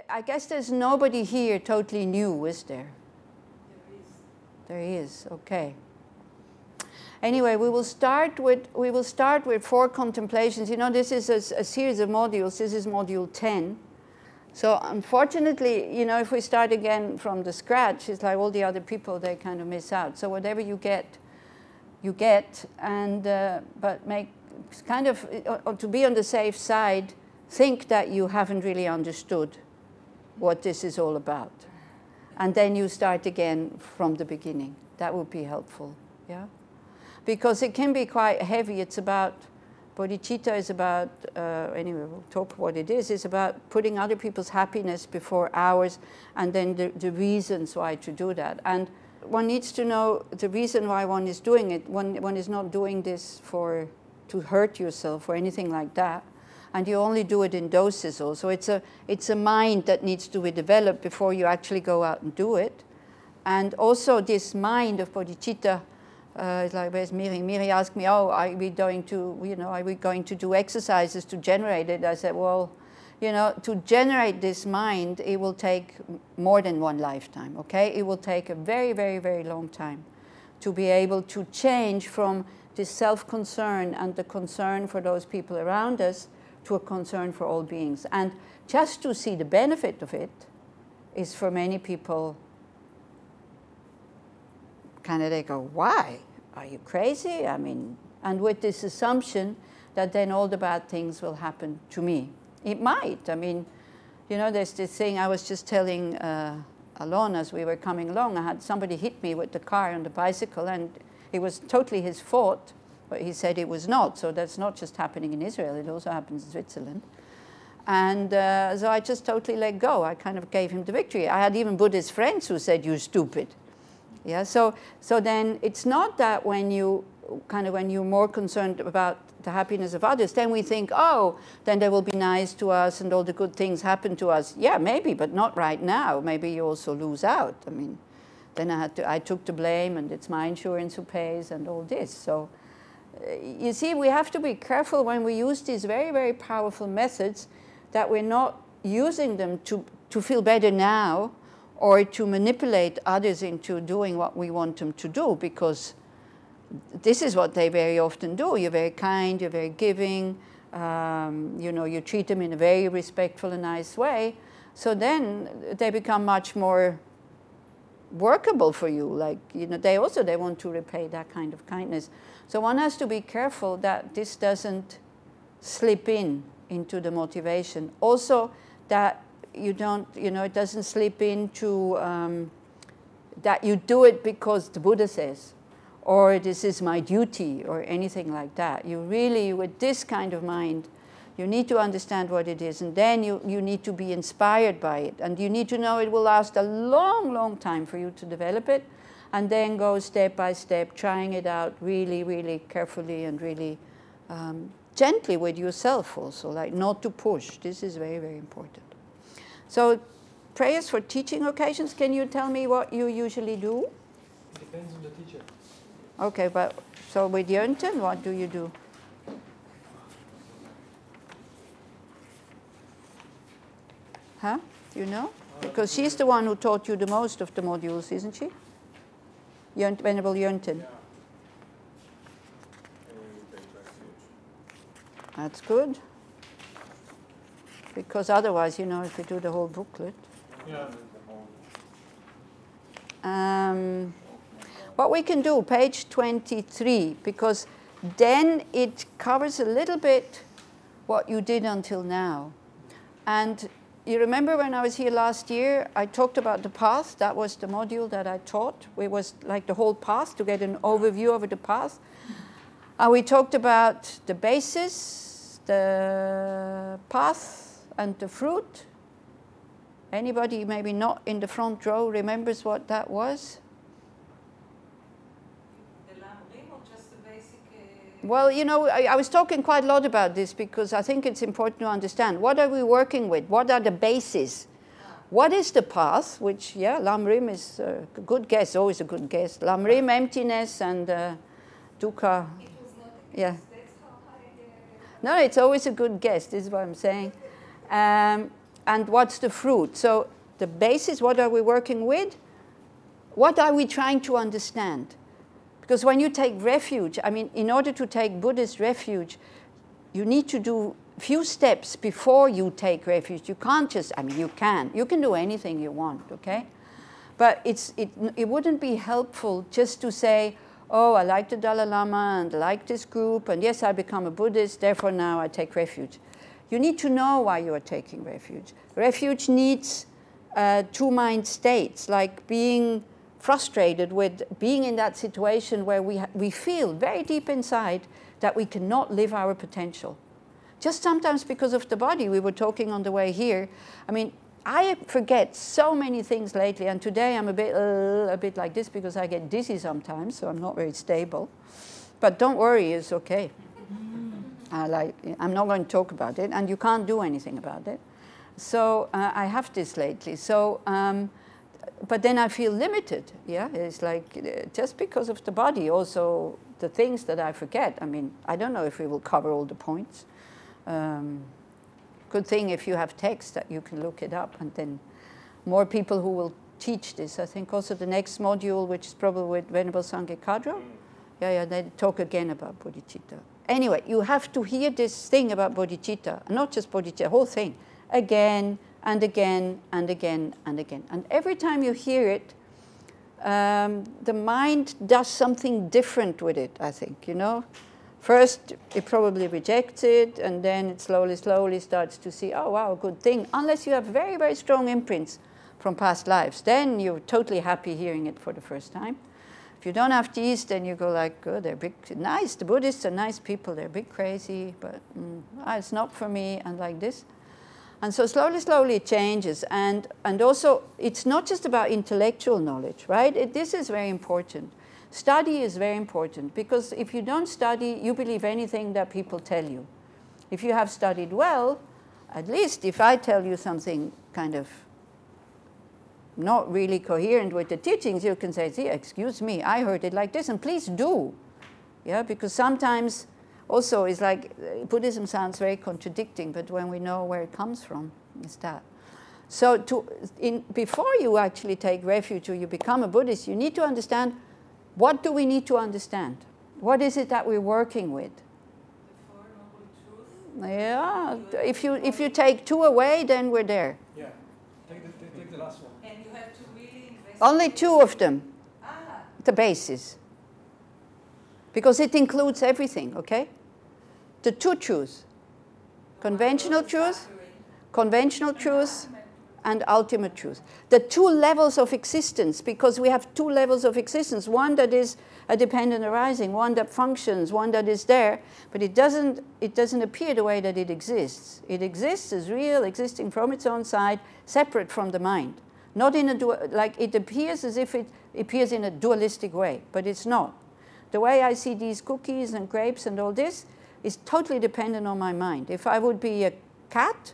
I guess there's nobody here totally new, is there? There is. There is, okay. Anyway, we will start with 4 contemplations. You know, this is a series of modules. This is module 10. So unfortunately, you know, if we start again from the scratch, it's like all the other people, they kind of miss out. So whatever you get, and but make kind of, to be on the safe side, think that you haven't really understood what this is all about. And then you start again from the beginning. That would be helpful, yeah? Because it can be quite heavy. It's about, Bodhichitta is about, anyway, we'll talk what it is. It's about putting other people's happiness before ours, and then the reasons why to do that. And one needs to know the reason why one is doing it. One is not doing this to hurt yourself or anything like that. And you only do it in doses also. It's a mind that needs to be developed before you actually go out and do it. And also this mind of Bodhichitta, it's like, where's Miri? Miri asked me, oh, are we going to do exercises to generate it? I said, well, you know, to generate this mind, it will take more than one lifetime, okay? It will take a very, very, very long time to be able to change from this self-concern and the concern for those people around us to a concern for all beings. And just to see the benefit of it is for many people kind of, they go, why? Are you crazy? I mean, and with this assumption that then all the bad things will happen to me. It might. I mean, you know, there's this thing I was just telling Alon as we were coming along. I had somebody hit me with the car on the bicycle, and it was totally his fault, but he said it was not. So that's not just happening in Israel. It also happens in Switzerland. And so I just totally let go. I kind of gave him the victory. I had even Buddhist friends who said, you're stupid. Yeah, so then it's not that when you're more concerned about the happiness of others, then we think, oh, then they will be nice to us and all the good things happen to us. Yeah, maybe, but not right now. Maybe you also lose out. I mean, then I took the blame, and it's my insurance who pays and all this. So you see, we have to be careful when we use these very, very powerful methods that we're not using them to feel better now, or to manipulate others into doing what we want them to do, because this is what they very often do. You're very kind, you're very giving, you know, you treat them in a very respectful and nice way. So then they become much more workable for you. Like, you know, they want to repay that kind of kindness. So one has to be careful that this doesn't slip into the motivation. Also, that you don't, you know, it doesn't slip into that you do it because the Buddha says, or this is my duty, or anything like that. You really, with this kind of mind, you need to understand what it is, and then you need to be inspired by it, and you need to know it will last a long, long time for you to develop it, and then go step by step, trying it out really, really carefully and really gently with yourself also, like not to push. This is very, very important. So, prayers for teaching occasions, can you tell me what you usually do? It depends on the teacher. Okay, but so with Jönten, what do you do? Huh? Do you know? Because she's the one who taught you the most of the modules, isn't she? Venerable Jönten. Yeah. That's good. Because otherwise, you know, if you do the whole booklet. Yeah. What we can do, page 23, because then it covers a little bit what you did until now. And you remember when I was here last year, I talked about the path. That was the module that I taught. It was like the whole path, to get an overview of the path. And we talked about the basis, the path, and the fruit. Anybody maybe not in the front row remembers what that was? The lamrim, or just the basic? Well, you know, I was talking quite a lot about this because I think it's important to understand. What are we working with? What are the bases? What is the path? Which, yeah, lamrim is a good guess, always a good guess. Lamrim, emptiness, and dukkha. It was not a Yeah. That's how high No, it's always a good guess. This is what I'm saying. and what's the fruit? So the basis, what are we working with? What are we trying to understand? Because when you take refuge, I mean, in order to take Buddhist refuge, you need to do a few steps before you take refuge. You can't just, I mean, you can do anything you want, okay? But it wouldn't be helpful just to say, oh, I like the Dalai Lama and I like this group, and yes, I become a Buddhist, therefore now I take refuge. You need to know why you are taking refuge. Refuge needs two mind states, like being frustrated with being in that situation where we feel very deep inside that we cannot live our potential. Just sometimes because of the body. We were talking on the way here. I mean, I forget so many things lately, and today I'm a bit like this because I get dizzy sometimes, so I'm not very stable. But don't worry, it's okay. I'm not going to talk about it, and you can't do anything about it. So I have this lately. So, but then I feel limited. Yeah, it's like just because of the body. Also, the things that I forget. I mean, I don't know if we will cover all the points. Good thing if you have text that you can look it up, and then more people who will teach this. I think also the next module, which is probably with Venerable Sangye Kadro, they talk again about Bodhichitta. Anyway, you have to hear this thing about Bodhichitta, not just Bodhichitta, the whole thing, again and again and again and again. And every time you hear it, the mind does something different with it, I think, you know. First, it probably rejects it, and then it slowly starts to see, oh, wow, good thing. Unless you have very, very strong imprints from past lives, then you're totally happy hearing it for the first time. If you don't have these, then you go like, oh, they're big, nice. The Buddhists are nice people. They're a bit crazy, but it's not for me, and like this. And so slowly it changes. And also, it's not just about intellectual knowledge, right? This is very important. Study is very important, because if you don't study, you believe anything that people tell you. If you have studied well, at least if I tell you something kind of not really coherent with the teachings, you can say, see, excuse me, I heard it like this, and please do. Yeah, because sometimes also it's like Buddhism sounds very contradicting, but when we know where it comes from, it's that. So before you actually take refuge or you become a Buddhist, you need to understand, what do we need to understand? What is it that we're working with? The Four Noble Truths. Yeah, if you take two away, then we're there. Yeah, take the last one. And you have to really investigate. Only two of them, Ah, the basis. Because it includes everything, okay? The two truths, conventional truth, and ultimate truth. The two levels of existence, because we have two levels of existence, one that is a dependent arising, one that functions, one that is there, but it doesn't appear the way that it exists. It exists as real, existing from its own side, separate from the mind. Not in a like it appears as if it appears in a dualistic way, but it's not. The way I see these cookies and grapes and all this is totally dependent on my mind. If I would be a cat,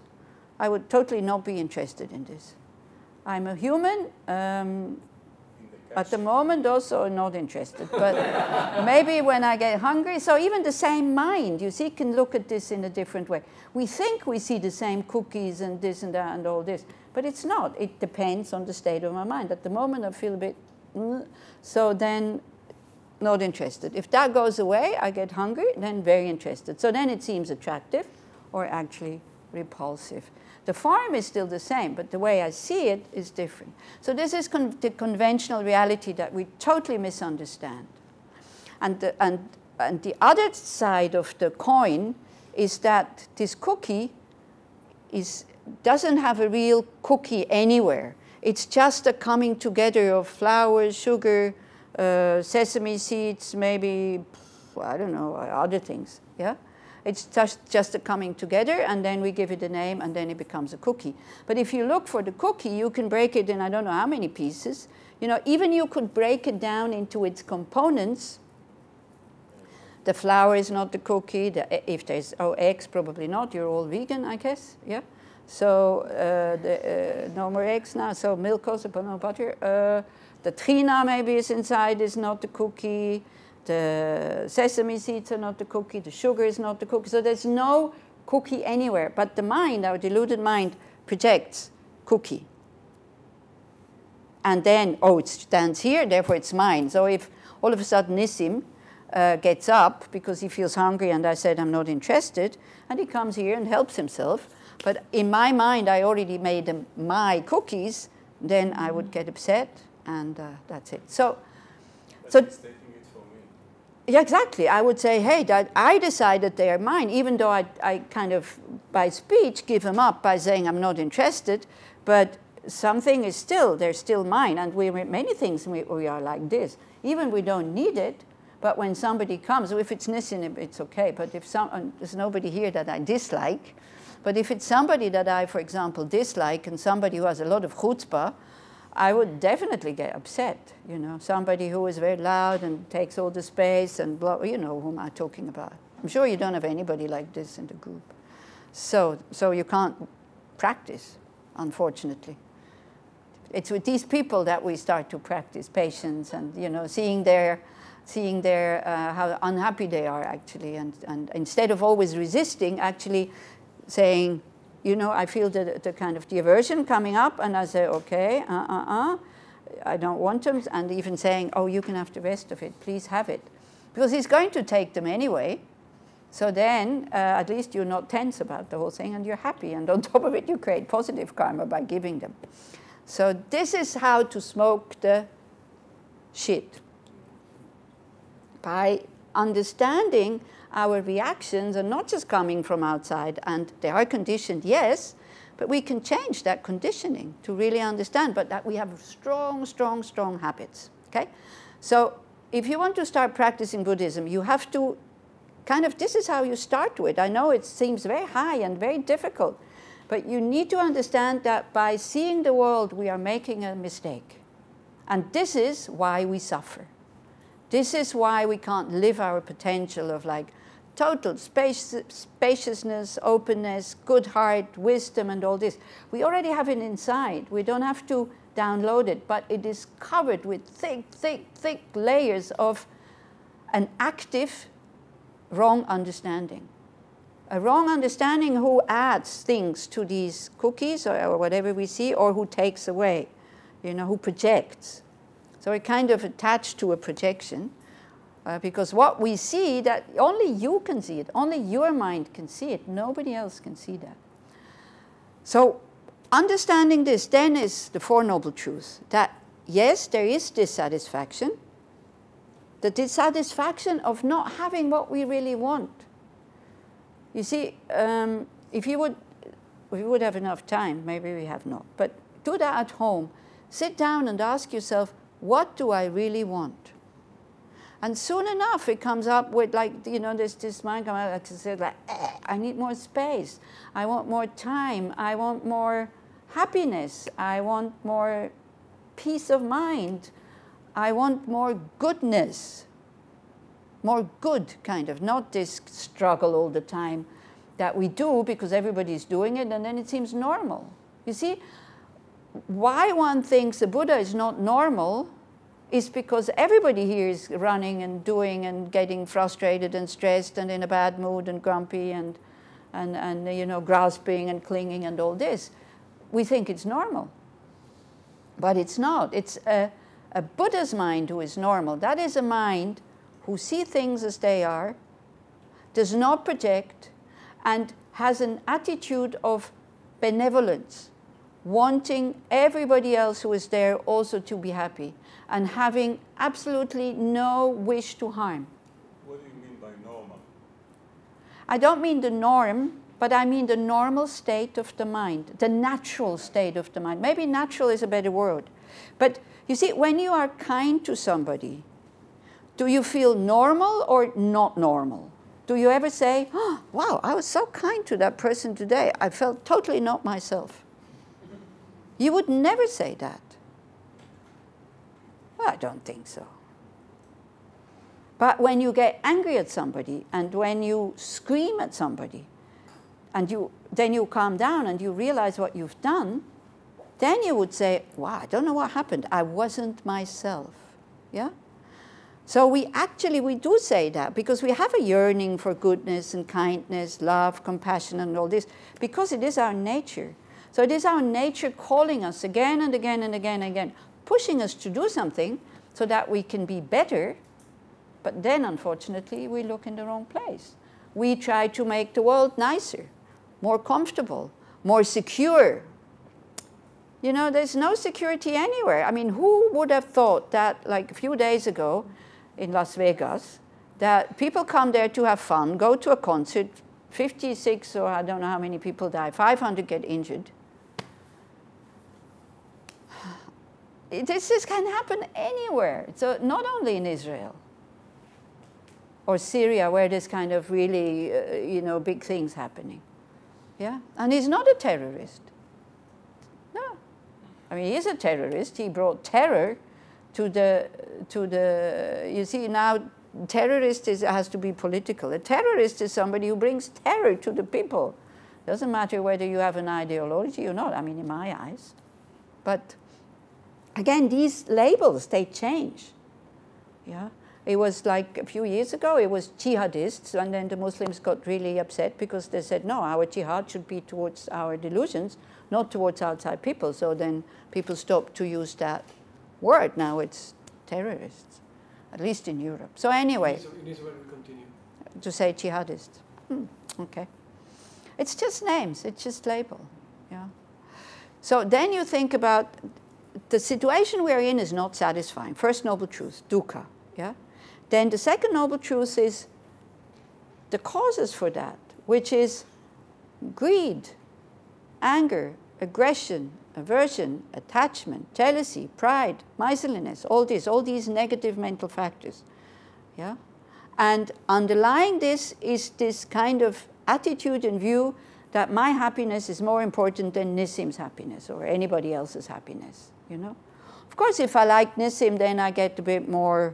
I would totally not be interested in this. I'm a human, at the moment also not interested, but maybe when I get hungry. So even the same mind, you see, can look at this in a different way. We think we see the same cookies and this and that and all this, but it's not. It depends on the state of my mind. At the moment I feel a bit, so then not interested. If that goes away, I get hungry, then very interested. So then it seems attractive or actually repulsive. The form is still the same, but the way I see it is different. So this is the conventional reality that we totally misunderstand. And the other side of the coin is that this cookie doesn't have a real cookie anywhere. It's just a coming together of flour, sugar, sesame seeds, maybe, I don't know, other things, yeah? It's just a coming together, and then we give it a name, and then it becomes a cookie. But if you look for the cookie, you can break it in I don't know how many pieces. You know, even you could break it down into its components. The flour is not the cookie. If there's eggs, probably not. You're all vegan, I guess, yeah? So no more eggs now, so milk also, but no butter. The trina maybe is inside, is not the cookie. The sesame seeds are not the cookie. The sugar is not the cookie. So there's no cookie anywhere. But the mind, our deluded mind, projects cookie. And then, oh, it stands here, therefore it's mine. So if all of a sudden Nissim gets up because he feels hungry and I said I'm not interested, and he comes here and helps himself, but in my mind I already made them my cookies, then I would get upset, and that's it. So he's taking it for me. Yeah, exactly. I would say, hey, Dad, I decided they are mine, even though I kind of, by speech, give them up by saying I'm not interested, but something is still, they're still mine, and many things we are like this. Even we don't need it, but when somebody comes, if it's Nissim, it's okay, but if there's nobody here that I dislike, but if it's somebody that I, for example, dislike, and somebody who has a lot of chutzpah, I would definitely get upset, you know, somebody who is very loud and takes all the space and blah, you know whom I'm talking about. I'm sure you don't have anybody like this in the group. So you can't practice, unfortunately. It's with these people that we start to practice patience and, you know, seeing their how unhappy they are actually, and instead of always resisting, actually saying, you know, I feel the kind of the aversion coming up, and I say, okay, I don't want them, and even saying, oh, you can have the rest of it, please have it. Because he's going to take them anyway, so then at least you're not tense about the whole thing, and you're happy, and on top of it, you create positive karma by giving them. So this is how to smoke the shit. By understanding our reactions are not just coming from outside, and they are conditioned, yes, but we can change that conditioning to really understand, but that we have strong, strong, strong habits, okay? So if you want to start practicing Buddhism, you have to kind of, this is how you start with. I know it seems very high and very difficult, but you need to understand that by seeing the world, we are making a mistake. And this is why we suffer. This is why we can't live our potential of like total spaciousness, openness, good heart, wisdom, and all this. We already have it inside. We don't have to download it, but it is covered with thick, thick, thick layers of an active wrong understanding. A wrong understanding who adds things to these cookies or whatever we see, or who takes away, you know, who projects. So we're kind of attached to a projection because what we see, that only you can see it, only your mind can see it, nobody else can see that. So understanding this then is the Four Noble Truths, that yes, there is dissatisfaction, the dissatisfaction of not having what we really want. You see, if you would have enough time, maybe we have not, but do that at home. Sit down and ask yourself, what do I really want? And soon enough, it comes up with, like, you know, this mind comes out and says, like, I need more space. I want more time. I want more happiness. I want more peace of mind. I want more goodness. More good, kind of, not this struggle all the time that we do because everybody's doing it, and then it seems normal. You see, why one thinks the Buddha is not normal is because everybody here is running and doing and getting frustrated and stressed and in a bad mood and grumpy and you know, grasping and clinging and all this. We think it's normal, but it's not. It's a Buddha's mind who is normal. That is a mind who sees things as they are, does not project, and has an attitude of benevolence, wanting everybody else who is there also to be happy, and having absolutely no wish to harm. What do you mean by normal? I don't mean the norm, but I mean the normal state of the mind, the natural state of the mind. Maybe natural is a better word. But you see, when you are kind to somebody, do you feel normal or not normal? Do you ever say, oh, wow, I was so kind to that person today. I felt totally not myself. You would never say that. Well, I don't think so. But when you get angry at somebody and when you scream at somebody and then you calm down and you realize what you've done, then you would say, wow, I don't know what happened. I wasn't myself. Yeah? So we do say that because we have a yearning for goodness and kindness, love, compassion, and all this, because it is our nature. So it is our nature calling us again and again and again and again, pushing us to do something so that we can be better. But then, unfortunately, we look in the wrong place. We try to make the world nicer, more comfortable, more secure. You know, there's no security anywhere. I mean, who would have thought that, like a few days ago in Las Vegas, that people come there to have fun, go to a concert, 56 or I don't know how many people die, 500 get injured. This can happen anywhere. So not only in Israel or Syria, where there's kind of really, you know, big things happening. Yeah, and he's not a terrorist. No, I mean, he is a terrorist. He brought terror to the. You see, now terrorist has to be political. A terrorist is somebody who brings terror to the people. Doesn't matter whether you have an ideology or not. I mean, in my eyes, but again, these labels, they change. Yeah. It was like a few years ago, it was jihadists, and then the Muslims got really upset because they said, no, our jihad should be towards our delusions, not towards outside people. So then people stopped to use that word. Now it's terrorists, at least in Europe. So anyway. In Israel we continue. To say jihadists. Okay. It's just names, it's just label. Yeah. So then you think about the situation we're in is not satisfying. First noble truth, dukkha. Yeah. Then the second noble truth is the causes for that, which is greed, anger, aggression, aversion, attachment, jealousy, pride, miserliness, all these negative mental factors. Yeah? And underlying this is this kind of attitude and view that my happiness is more important than Nissim's happiness or anybody else's happiness. You know? Of course, if I like Nissim, then I get a bit more.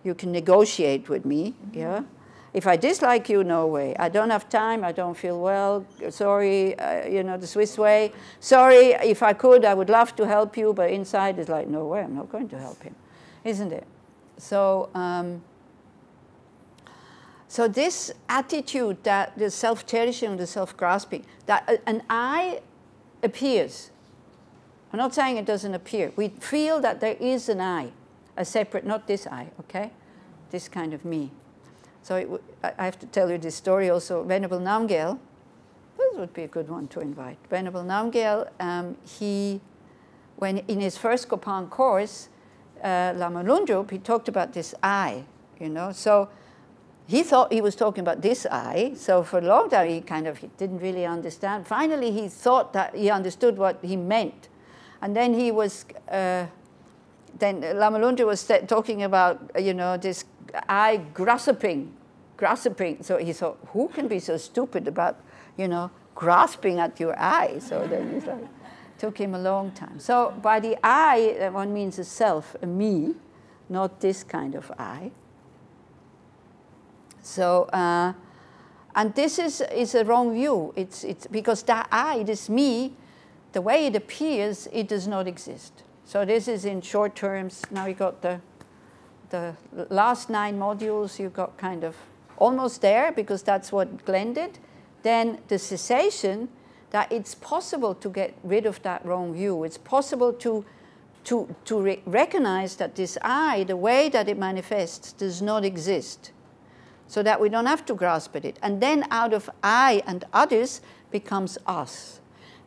You can negotiate with me, yeah? If I dislike you, no way. I don't have time, I don't feel well, sorry, you know, the Swiss way. Sorry, if I could, I would love to help you, but inside it's like, no way, I'm not going to help him, isn't it? So, so this attitude that the self-cherishing, the self-grasping, that an I appears. I'm not saying it doesn't appear. We feel that there is an I. A separate, not this I, okay? This kind of me. So I have to tell you this story also. Venerable Namgyel, this would be a good one to invite. Venerable Namgyel, when in his first Kopan course, Lama Lundrup, he talked about this I, you know. So he thought he was talking about this I. So for a long time, he didn't really understand. Finally, he thought that he understood what he meant. And then he was... Then Lama Lundrup was talking about, you know, this I grasping. So he thought, who can be so stupid about, you know, grasping at your eye? So then it's like, took him a long time. So by the I, one means a self, a me, not this kind of I. So, and this is a wrong view. It's because that I, this me, the way it appears, it does not exist. So this is in short terms. Now you got the last 9 modules, you got kind of almost there because that's what Glenn did. Then the cessation, that it's possible to get rid of that wrong view. It's possible to recognize that this I, the way that it manifests, does not exist. So that we don't have to grasp at it. And then out of I and others becomes us.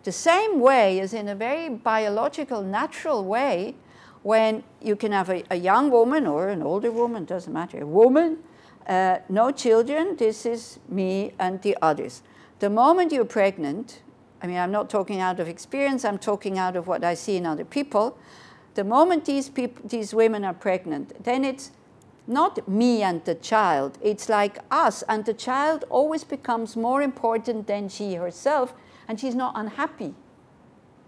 The same way as in a very biological, natural way, when you can have a young woman or an older woman, doesn't matter, a woman, no children, this is me and the others. The moment you're pregnant, I mean, I'm not talking out of experience, I'm talking out of what I see in other people. The moment these women are pregnant, then it's not me and the child, it's like us, and the child always becomes more important than she herself, and she's not unhappy.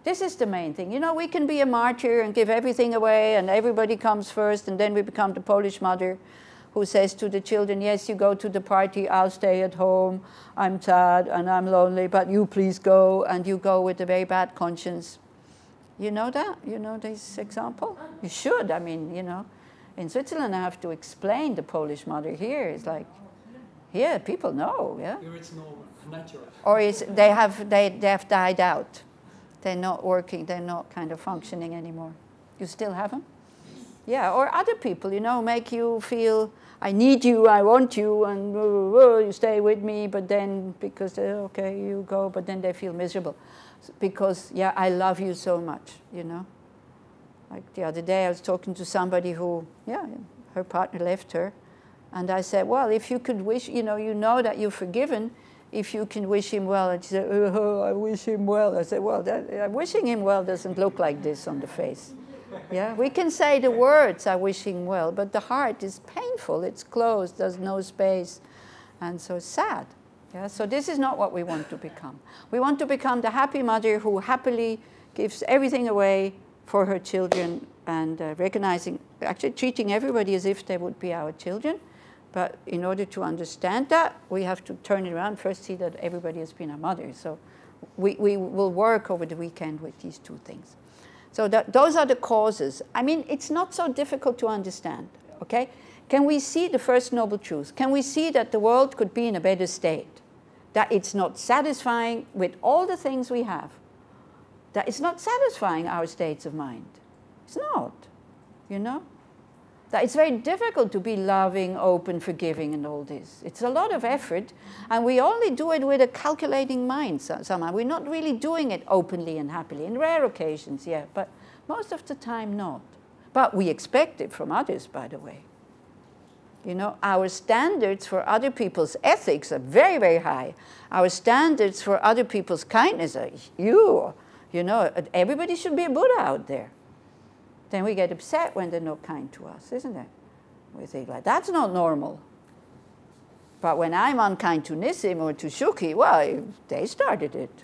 This is the main thing. You know, we can be a martyr and give everything away and everybody comes first, and then we become the Polish mother who says to the children, yes, you go to the party, I'll stay at home, I'm sad and I'm lonely, but you please go, and you go with a very bad conscience. You know that? You know this example? You should. I mean, you know, in Switzerland I have to explain the Polish mother. Here it's like, yeah, people know, yeah? Here it's normal, natural. Or they have died out. They're not working, they're not kind of functioning anymore. You still have them? Yeah, or other people, you know, make you feel, I need you, I want you, and you stay with me, but then, because, okay, you go, but then they feel miserable. Because, yeah, I love you so much, you know. Like the other day, I was talking to somebody who, yeah, her partner left her. And I said, well, if you could wish, you know that you're forgiven, if you can wish him well. And she said, oh, I wish him well. I said, well, wishing him well doesn't look like this on the face. Yeah, we can say the words, I wish him well, but the heart is painful. It's closed, there's no space. And so it's sad. Yeah, so this is not what we want to become. We want to become the happy mother who happily gives everything away for her children and recognizing, actually treating everybody as if they would be our children. But in order to understand that, we have to turn it around, first see that everybody has been our mother. So we will work over the weekend with these two things. So those are the causes. I mean, it's not so difficult to understand, okay? Can we see the first noble truth? Can we see that the world could be in a better state? That it's not satisfying with all the things we have. That it's not satisfying our states of mind. It's not, you know? That it's very difficult to be loving, open, forgiving and all this. It's a lot of effort, and we only do it with a calculating mind somehow. We're not really doing it openly and happily. In rare occasions, yeah, but most of the time not. But we expect it from others, by the way. You know, our standards for other people's ethics are very, very high. Our standards for other people's kindness are huge. You know, everybody should be a Buddha out there. Then we get upset when they're not kind to us, isn't it? We think like, that's not normal. But when I'm unkind to Nissim or to Shuki, well, they started it.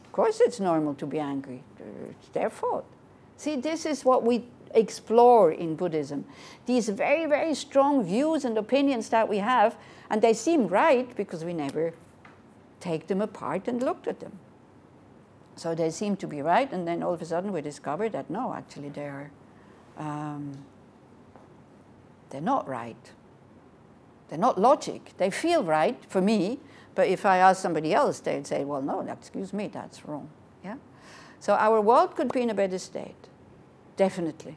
Of course it's normal to be angry. It's their fault. See, this is what we explore in Buddhism. These very, very strong views and opinions that we have, and they seem right because we never take them apart and looked at them. So they seem to be right, and then all of a sudden we discover that no, actually they're not right. They're not logic. They feel right for me, but if I ask somebody else, they'd say, well, no, excuse me, that's wrong. Yeah? So our world could be in a better state, definitely.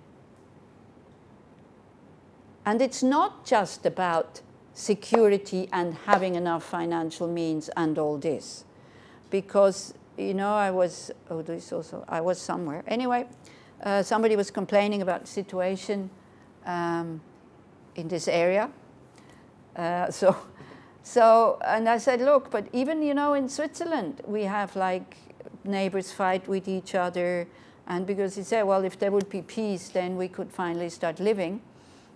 And it's not just about security and having enough financial means and all this, because you know, I was somewhere. Anyway, somebody was complaining about the situation in this area. And I said, look, but even, you know, in Switzerland, we have like neighbors fight with each other. And because he said, well, if there would be peace, then we could finally start living.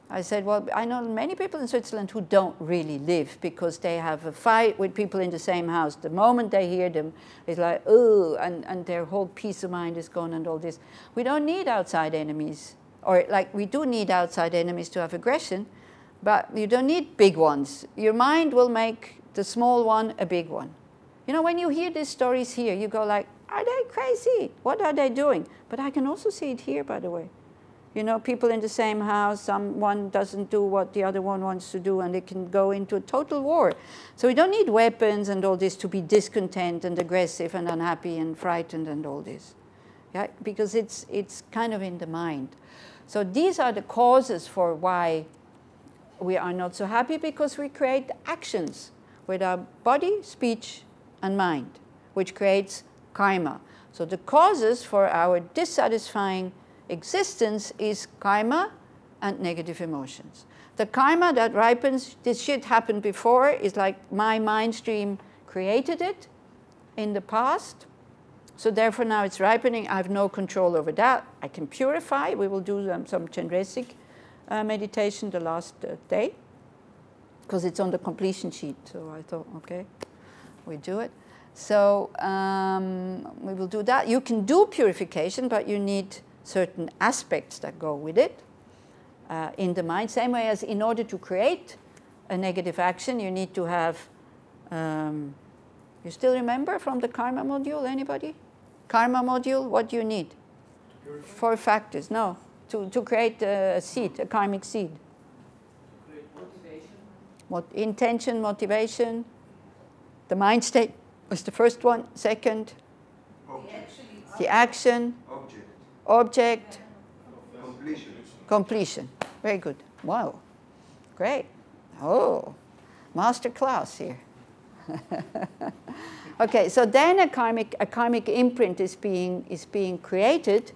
I said, well, I know many people in Switzerland who don't really live because they have a fight with people in the same house. The moment they hear them, it's like, oh, and their whole peace of mind is gone and all this. We don't need outside enemies. Or like we do need outside enemies to have aggression, but you don't need big ones. Your mind will make the small one a big one. You know, when you hear these stories here, you go like, are they crazy? What are they doing? But I can also see it here, by the way. You know, people in the same house, someone doesn't do what the other one wants to do, and they can go into a total war. So we don't need weapons and all this to be discontent and aggressive and unhappy and frightened and all this. Yeah? Because it's kind of in the mind. So these are the causes for why we are not so happy, because we create actions with our body, speech, and mind, which creates karma. So the causes for our dissatisfying existence is karma and negative emotions. The karma that ripens, this shit happened before, is like my mind stream created it in the past. So therefore now it's ripening. I have no control over that. I can purify. We will do some Chandresic meditation the last day, because it's on the completion sheet. So I thought, okay, we do it. So we will do that. You can do purification, but you need certain aspects that go with it in the mind. Same way as in order to create a negative action, you need to have, you still remember from the karma module, anybody? Karma module, what do you need? 4 factors, no. To create a seed, a karmic seed. To create motivation. Intention, motivation. The mind state was the first one. Second. Actually, it's The action, object, completion. Very good. Wow. Great. Oh, master class here. Okay, so then a karmic imprint is being created,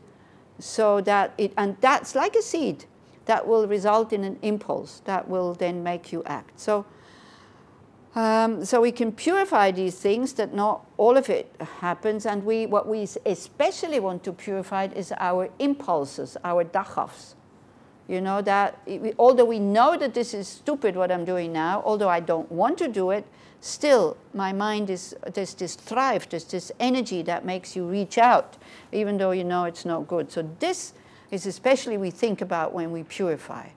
so that and that's like a seed that will result in an impulse that will then make you act. So we can purify these things, that not all of it happens, and what we especially want to purify is our impulses, our dachafs. You know, that although we know that this is stupid what I'm doing now, although I don't want to do it, still my mind there's this thrive, there's this energy that makes you reach out, even though you know it's not good. So this is especially we think about when we purify.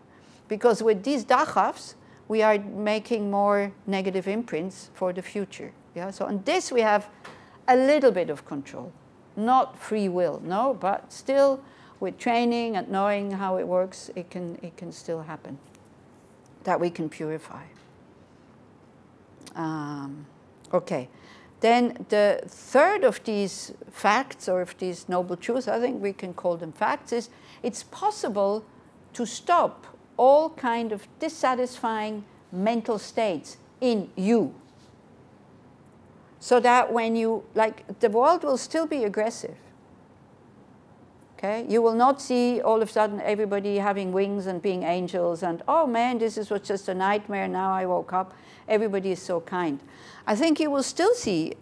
Because with these dachafs, we are making more negative imprints for the future. Yeah? So on this we have a little bit of control. Not free will, no, but still with training and knowing how it works, it can still happen, that we can purify. Okay, then the third of these facts, or of these noble truths, I think we can call them facts, is it's possible to stop all kind of dissatisfying mental states in you. So that when you, like, the world will still be aggressive. Okay? You will not see all of a sudden everybody having wings and being angels and, oh man, this was just a nightmare, now I woke up. Everybody is so kind. I think you will still see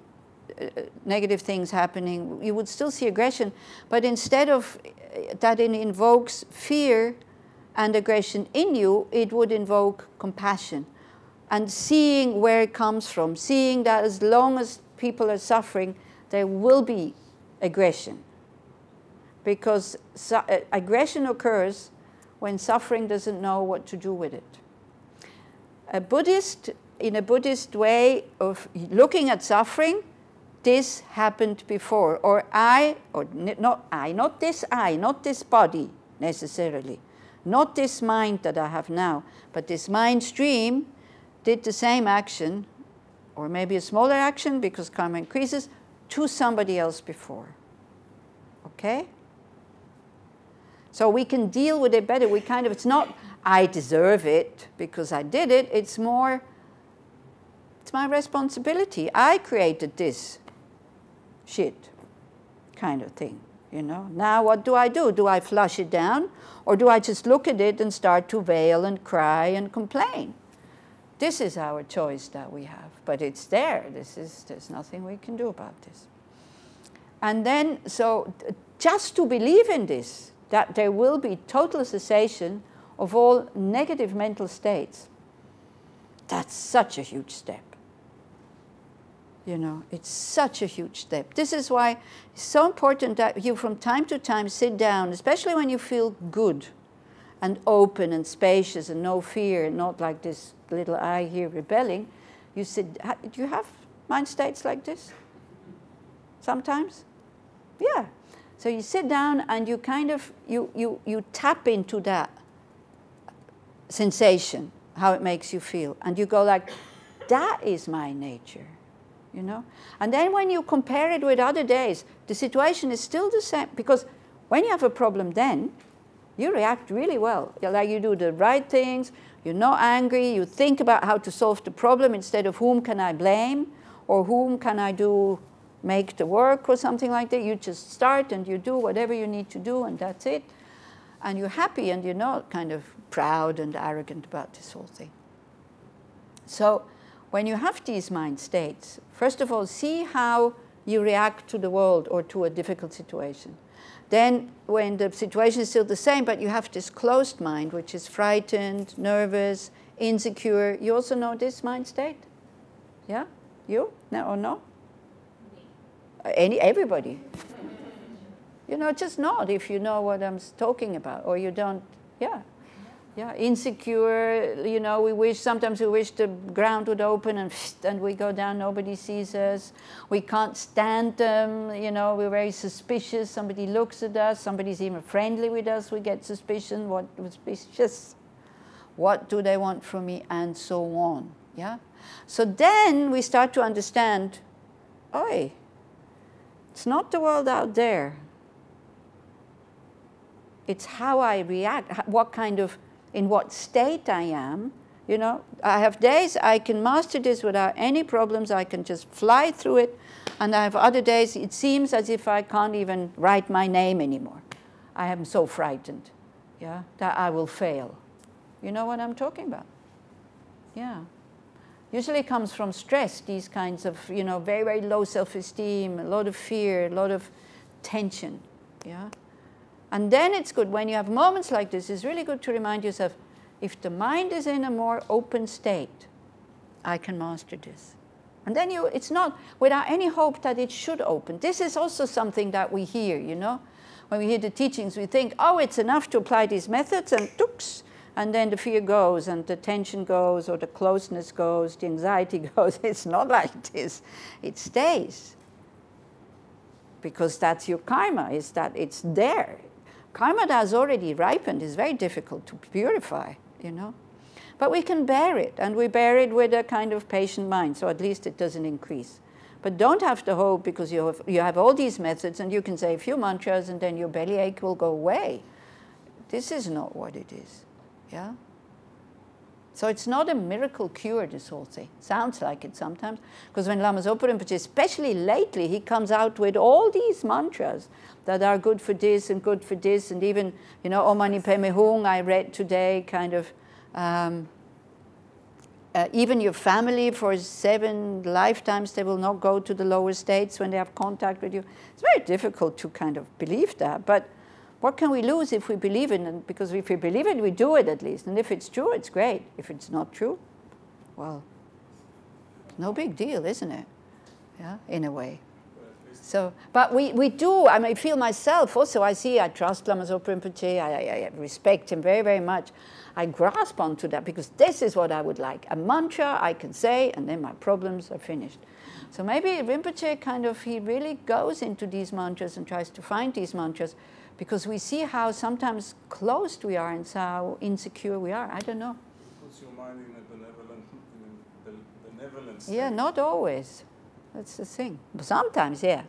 negative things happening. You would still see aggression, but instead of that it invokes fear and aggression in you, it would invoke compassion. And seeing where it comes from, seeing that as long as people are suffering, there will be aggression. Because aggression occurs when suffering doesn't know what to do with it. A Buddhist, in a Buddhist way of looking at suffering, this happened before. Or not this body necessarily, not this mind that I have now, but this mind stream did the same action, or maybe a smaller action because karma increases, to somebody else before. Okay? So we can deal with it better. We kind of, it's not, I deserve it because I did it. It's more, it's my responsibility. I created this shit kind of thing, you know. Now what do? Do I flush it down? Or do I just look at it and start to wail and cry and complain? This is our choice that we have. But it's there. There's nothing we can do about this. And then, so just to believe in this, that there will be total cessation of all negative mental states, that's such a huge step. You know, it's such a huge step. This is why it's so important that you from time to time sit down, especially when you feel good and open and spacious and no fear, and not like this little I here rebelling. You sit, do you have mind states like this? Sometimes? Yeah. So you sit down and you kind of, you tap into that sensation, how it makes you feel. And you go like, that is my nature, you know? And then when you compare it with other days, the situation is still the same. Because when you have a problem then, you react really well. Like you do the right things, you're not angry, you think about how to solve the problem instead of whom can I blame or whom can I make the work or something like that. You just start and you do whatever you need to do and that's it. And you're happy and you're not kind of proud and arrogant about this whole thing. So when you have these mind states, first of all, see how you react to the world or to a difficult situation. Then when the situation is still the same, but you have this closed mind, which is frightened, nervous, insecure. You also know this mind state? Yeah? You? No or no? Everybody. You know, just nod if you know what I'm talking about, or you don't, yeah. Yeah, insecure, you know, sometimes we wish the ground would open and we go down, nobody sees us. We can't stand them, you know, we're very suspicious. Somebody looks at us, somebody's even friendly with us, we get suspicion, what do they want from me, and so on, yeah? So then we start to understand, oi, It's not the world out there. It's how I react, what kind of, in what state I am. You know, I have days I can master this without any problems. I can just fly through it. And I have other days it seems as if I can't even write my name anymore. I am so frightened, yeah, that I will fail. You know what I'm talking about? Yeah. Usually it comes from stress, these kinds of, you know, very, very low self-esteem, a lot of fear, a lot of tension, yeah? And then it's good, when you have moments like this, it's really good to remind yourself, if the mind is in a more open state, I can master this. And then it's not without any hope that it should open. This is also something that we hear, you know? When we hear the teachings, we think, oh, it's enough to apply these methods, and tooks, and then the fear goes, and the tension goes, or the closeness goes, the anxiety goes. It's not like this. It stays. Because that's your karma, is that it's there. Karma that has already ripened is very difficult to purify, you know. But we can bear it, and we bear it with a kind of patient mind, so at least it doesn't increase. But don't have to hope, because you have all these methods, and you can say a few mantras, and then your bellyache will go away. This is not what it is, yeah? So it's not a miracle cure, this whole thing. Sounds like it sometimes, because when Lama Zopa Rinpoche, especially lately, he comes out with all these mantras that are good for this and good for this, and even, you know, Om Mani Padme Hum, I read today, kind of, even your family for 7 lifetimes, they will not go to the lower states when they have contact with you. It's very difficult to kind of believe that, but what can we lose if we believe it? And because if we believe it, we do it at least. And if it's true, it's great. If it's not true, well, no big deal, isn't it? Yeah, in a way. So, but we do, I mean, I feel myself also, I trust Lama Zopa Rinpoche, I respect him very, very much. I grasp onto that because this is what I would like. A mantra I can say, and then my problems are finished. So maybe Rinpoche kind of, he really goes into these mantras and tries to find these mantras, because we see how sometimes closed we are and how insecure we are. I don't know. It puts your mind in a benevolent state. Yeah, not always. That's the thing. But sometimes, yeah.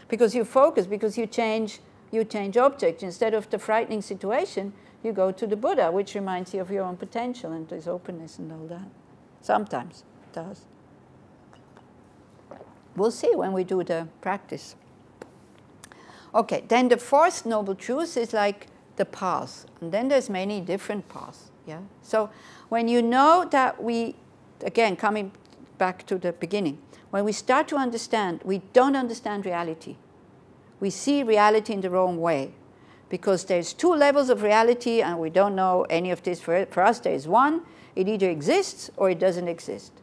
Because you focus, because you change objects. Instead of the frightening situation, you go to the Buddha, which reminds you of your own potential and this openness and all that. Sometimes it does. We'll see when we do the practice. Okay, then the fourth noble truth is like the path. And then there's many different paths. Yeah. So when you know that we, again, coming back to the beginning, when we start to understand, we don't understand reality. We see reality in the wrong way. Because there's 2 levels of reality, and we don't know any of this. For us, there is one. It either exists or it doesn't exist.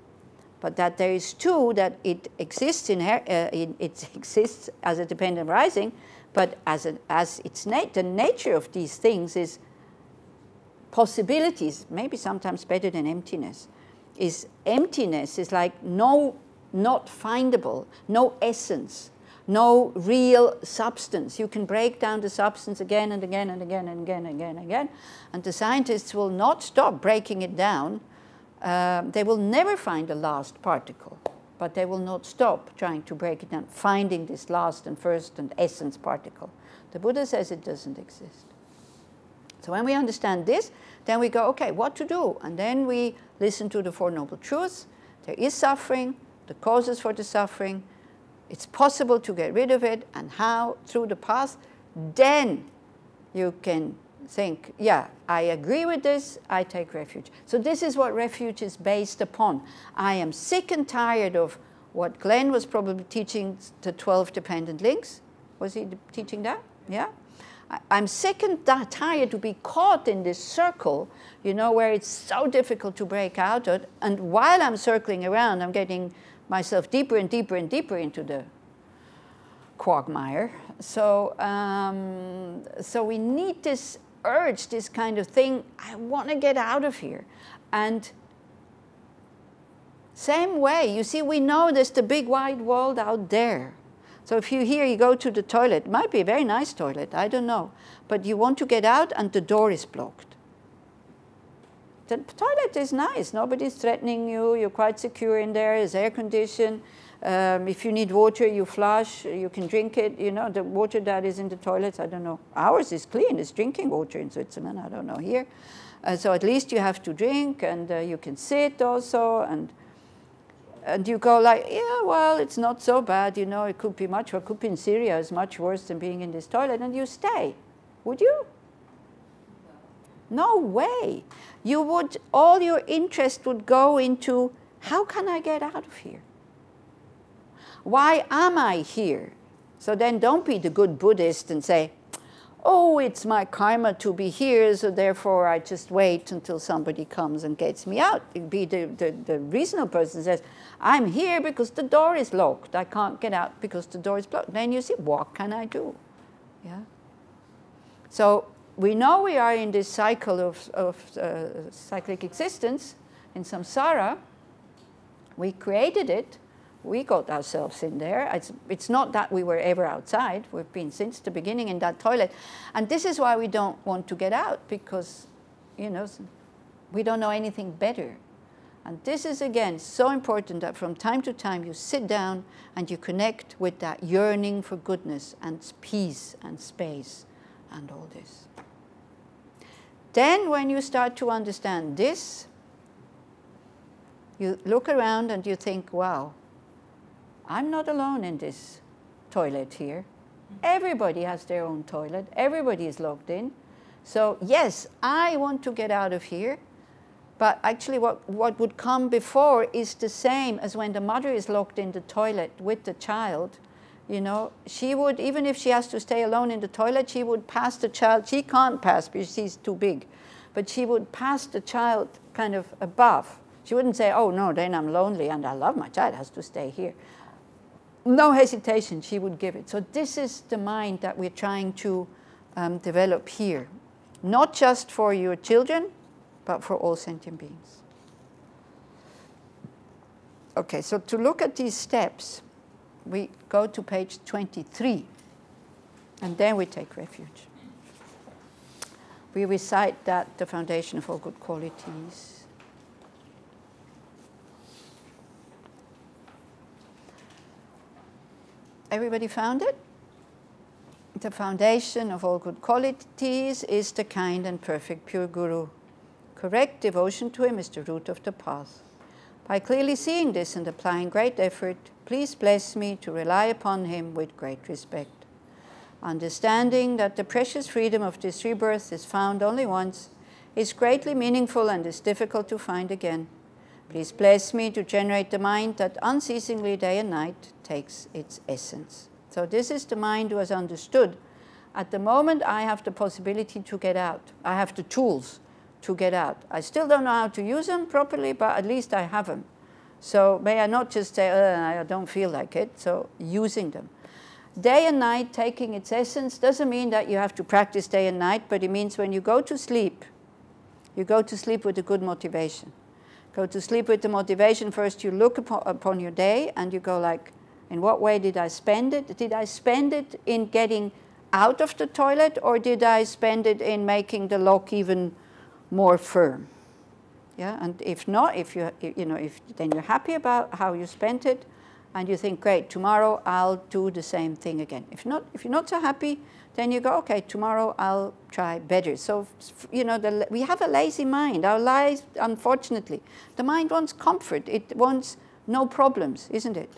But that there is 2, that it exists it exists as a dependent rising, but the nature of these things is possibilities, maybe sometimes better than emptiness. Emptiness is like not findable, no essence, no real substance. You can break down the substance again and again and again and again and again and again, and the scientists will not stop breaking it down. They will never find the last particle, but they will not stop trying to break it down, finding this last and first and essence particle. The Buddha says it doesn't exist. So when we understand this, then we go, okay, what to do? And then we listen to the Four Noble Truths. There is suffering, the causes for the suffering. It's possible to get rid of it, and how? Through the path. Then you can think, yeah, I agree with this, I take refuge. So this is what refuge is based upon. I am sick and tired of what Glenn was probably teaching, the 12 dependent links. Was he teaching that? Yeah? I'm sick and tired to be caught in this circle, you know, where it's so difficult to break out of. And while I'm circling around, I'm getting myself deeper and deeper and deeper into the quagmire. So, so we need this urge, this kind of thing. I want to get out of here. And same way, you see, we know there's the big wide world out there. So if you go to the toilet, it might be a very nice toilet, I don't know, but you want to get out and the door is blocked. The toilet is nice, nobody's threatening you, you're quite secure in there, it's air conditioned, If you need water, you flush, you can drink it. You know, the water that is in the toilets, I don't know. Ours is clean, it's drinking water in Switzerland, I don't know here. So at least you have to drink, and you can sit also, and you go like, yeah, well, it's not so bad, you know, it could be much, or it could be in Syria, it's much worse than being in this toilet, and you stay. Would you? No way. You would, all your interest would go into, how can I get out of here? Why am I here? So then don't be the good Buddhist and say, oh, it's my karma to be here, so therefore I just wait until somebody comes and gets me out. It'd be the reasonable person says, I'm here because the door is locked. I can't get out because the door is blocked. Then you say, what can I do? Yeah. So we know we are in this cycle of cyclic existence, in samsara. We created it. We got ourselves in there. It's not that we were ever outside. We've been since the beginning in that toilet. And this is why we don't want to get out, because, you know, we don't know anything better. And this is, again, so important that from time to time you sit down and you connect with that yearning for goodness and peace and space and all this. Then when you start to understand this, you look around and you think, wow, I'm not alone in this toilet here. Everybody has their own toilet. Everybody is locked in. So yes, I want to get out of here. But actually what would come before is the same as when the mother is locked in the toilet with the child. You know, she would, even if she has to stay alone in the toilet, she would pass the child. She can't pass because she's too big. But she would pass the child kind of above. She wouldn't say, oh no, then I'm lonely and I love my child, has to stay here. No hesitation, she would give it. So this is the mind that we're trying to develop here. Not just for your children, but for all sentient beings. Okay, so to look at these steps, we go to page 23, and then we take refuge. We recite that the foundation of all good qualities. Everybody found it? The foundation of all good qualities is the kind and perfect pure Guru. Correct devotion to him is the root of the path. By clearly seeing this and applying great effort, please bless me to rely upon him with great respect. Understanding that the precious freedom of this rebirth is found only once, is greatly meaningful and is difficult to find again. Please bless me to generate the mind that unceasingly day and night takes its essence. So this is the mind who has understood. At the moment, I have the possibility to get out. I have the tools to get out. I still don't know how to use them properly, but at least I have them. So may I not just say, I don't feel like it, so using them. Day and night taking its essence doesn't mean that you have to practice day and night, but it means when you go to sleep with a good motivation. Go to sleep with the motivation. First you look upon your day and you go like, in what way did I spend it? Did I spend it in getting out of the toilet, or did I spend it in making the lock even more firm? Yeah, and if not, if then you're happy about how you spent it, and you think, great, tomorrow I'll do the same thing again. If you're not so happy, then you go, okay, tomorrow I'll try better. So, we have a lazy mind. Our lives, unfortunately, the mind wants comfort. It wants no problems, isn't it?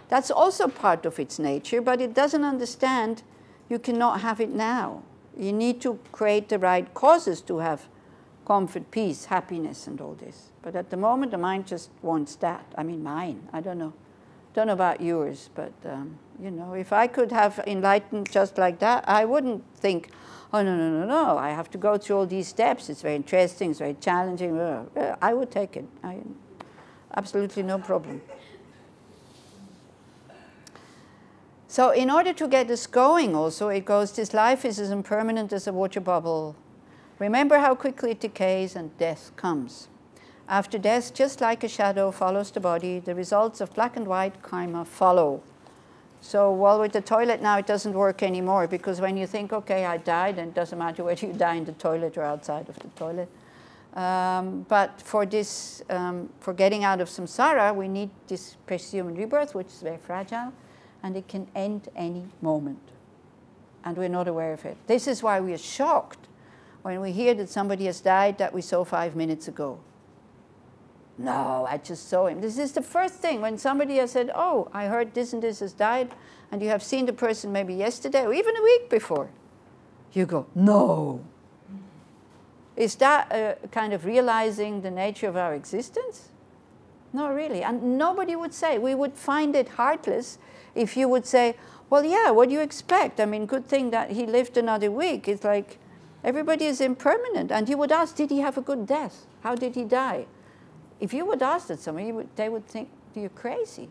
That's also part of its nature, but it doesn't understand you cannot have it now. You need to create the right causes to have comfort, peace, happiness, and all this. But at the moment, the mind just wants that. I mean, mine. I don't know. Don't know about yours, but if I could have enlightened just like that, I wouldn't think, oh, no, I have to go through all these steps. It's very interesting, it's very challenging. I would take it. Absolutely no problem. So in order to get us going also, it goes, this life is as impermanent as a water bubble. Remember how quickly it decays and death comes. After death, just like a shadow follows the body, the results of black and white karma follow. So while with the toilet now, it doesn't work anymore, because when you think, okay, I died, and it doesn't matter whether you die in the toilet or outside of the toilet. But for this, for getting out of samsara, we need this precious human rebirth, which is very fragile, and it can end any moment. And we're not aware of it. This is why we are shocked when we hear that somebody has died that we saw 5 minutes ago. No, I just saw him. This is the first thing. When somebody has said, oh, I heard this and this has died, and you have seen the person maybe yesterday or even a week before, you go, no. Is that kind of realizing the nature of our existence? Not really. And nobody would say. We would find it heartless if you would say, well, yeah, what do you expect? I mean, good thing that he lived another week. It's like everybody is impermanent. And you would ask, did he have a good death? How did he die? If you would ask that somebody, they would think you're crazy.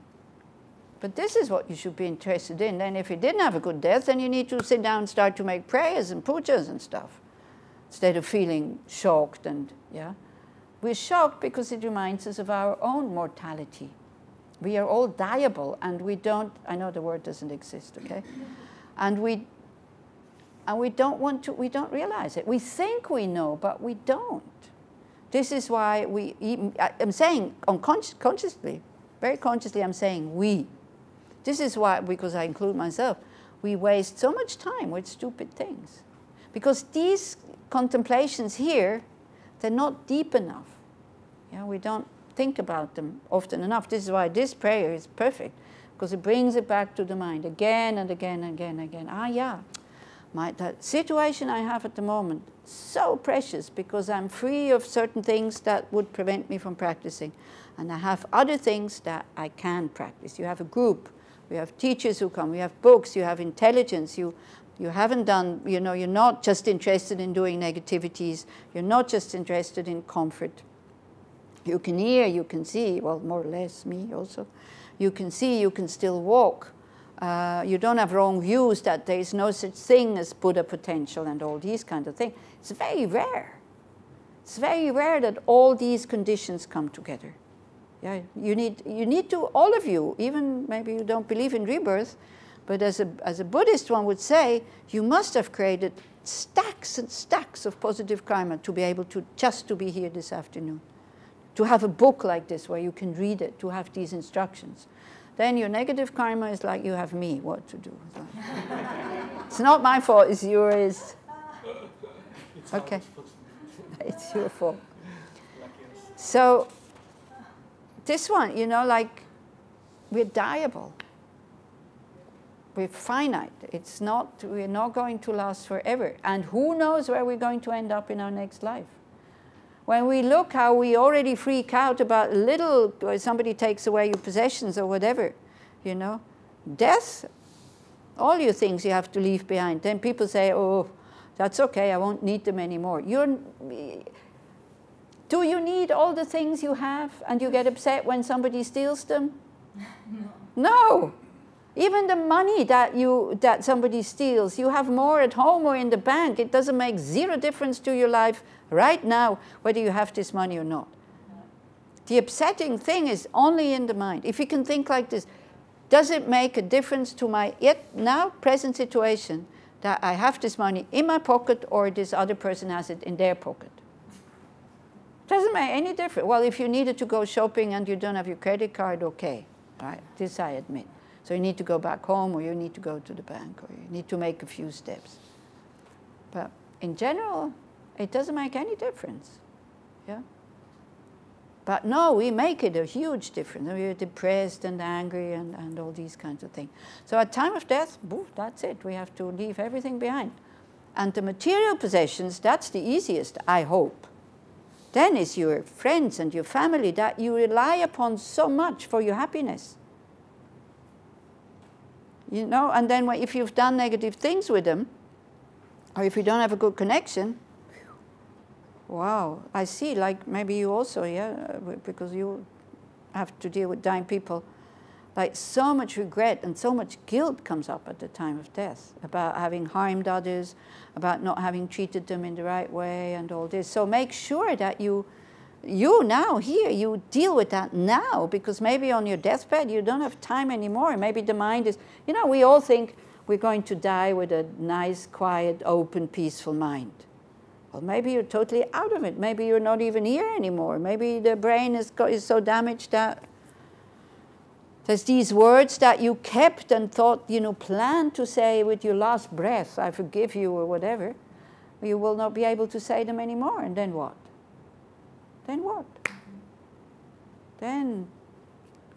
But this is what you should be interested in. Then if he didn't have a good death, then you need to sit down and start to make prayers and pujas and stuff, instead of feeling shocked. And yeah, we're shocked because it reminds us of our own mortality. We are all dieable, and we don't, I know the word doesn't exist, okay? And we don't want to, we don't realize it. We think we know, but we don't. This is why I'm saying consciously, very consciously, I'm saying we. This is why, because I include myself, we waste so much time with stupid things. Because these contemplations here, they're not deep enough. Yeah, we don't think about them often enough. This is why this prayer is perfect, because it brings it back to the mind again and again and again and again. Ah, yeah, that situation I have at the moment, so precious, because I'm free of certain things that would prevent me from practicing. And I have other things that I can practice. You have a group, we have teachers who come, we have books, you have intelligence, you haven't done, you know, you're not just interested in doing negativities, you're not just interested in comfort. You can hear, you can see, well, more or less me also. You can see, you can still walk. You don't have wrong views that there is no such thing as Buddha potential and all these kind of things. It's very rare. It's very rare that all these conditions come together. Yeah, you need to, all of you, even maybe you don't believe in rebirth, but as a Buddhist one would say, you must have created stacks and stacks of positive karma to be able to, just to be here this afternoon. To have a book like this where you can read it, to have these instructions. Then your negative karma is like you have me, what to do. It's not my fault, it's yours. Okay, it's your fault. So this one, you know, like we're dieable. We're finite. It's not, we're not going to last forever. And who knows where we're going to end up in our next life. When we look how we already freak out about little, or somebody takes away your possessions or whatever, you know, death, all your things you have to leave behind. Then people say, oh, that's okay, I won't need them anymore. Do you need all the things you have and you get upset when somebody steals them? No. Even the money that somebody steals, you have more at home or in the bank. It doesn't make zero difference to your life right now whether you have this money or not. The upsetting thing is only in the mind. If you can think like this, does it make a difference to my now present situation that I have this money in my pocket or this other person has it in their pocket? Doesn't make any difference. Well, if you needed to go shopping and you don't have your credit card, okay, right? This I admit. So you need to go back home, or you need to go to the bank, or you need to make a few steps. But in general, it doesn't make any difference. Yeah. But no, we make it a huge difference. We're depressed and angry and all these kinds of things. So at time of death, that's it. We have to leave everything behind. And the material possessions, that's the easiest, I hope. Then is your friends and your family that you rely upon so much for your happiness. You know, and then if you've done negative things with them, or if you don't have a good connection, wow, I see, like maybe you also, yeah, because you have to deal with dying people, like so much regret and so much guilt comes up at the time of death about having harmed others, about not having treated them in the right way and all this. So make sure that you now here, you deal with that now, because maybe on your deathbed you don't have time anymore. Maybe the mind is, you know, we all think we're going to die with a nice, quiet, open, peaceful mind. Well, maybe you're totally out of it. Maybe you're not even here anymore. Maybe the brain is so damaged that there's these words that you kept and thought, planned to say with your last breath, I forgive you or whatever. You will not be able to say them anymore. And then what? Then what? Then,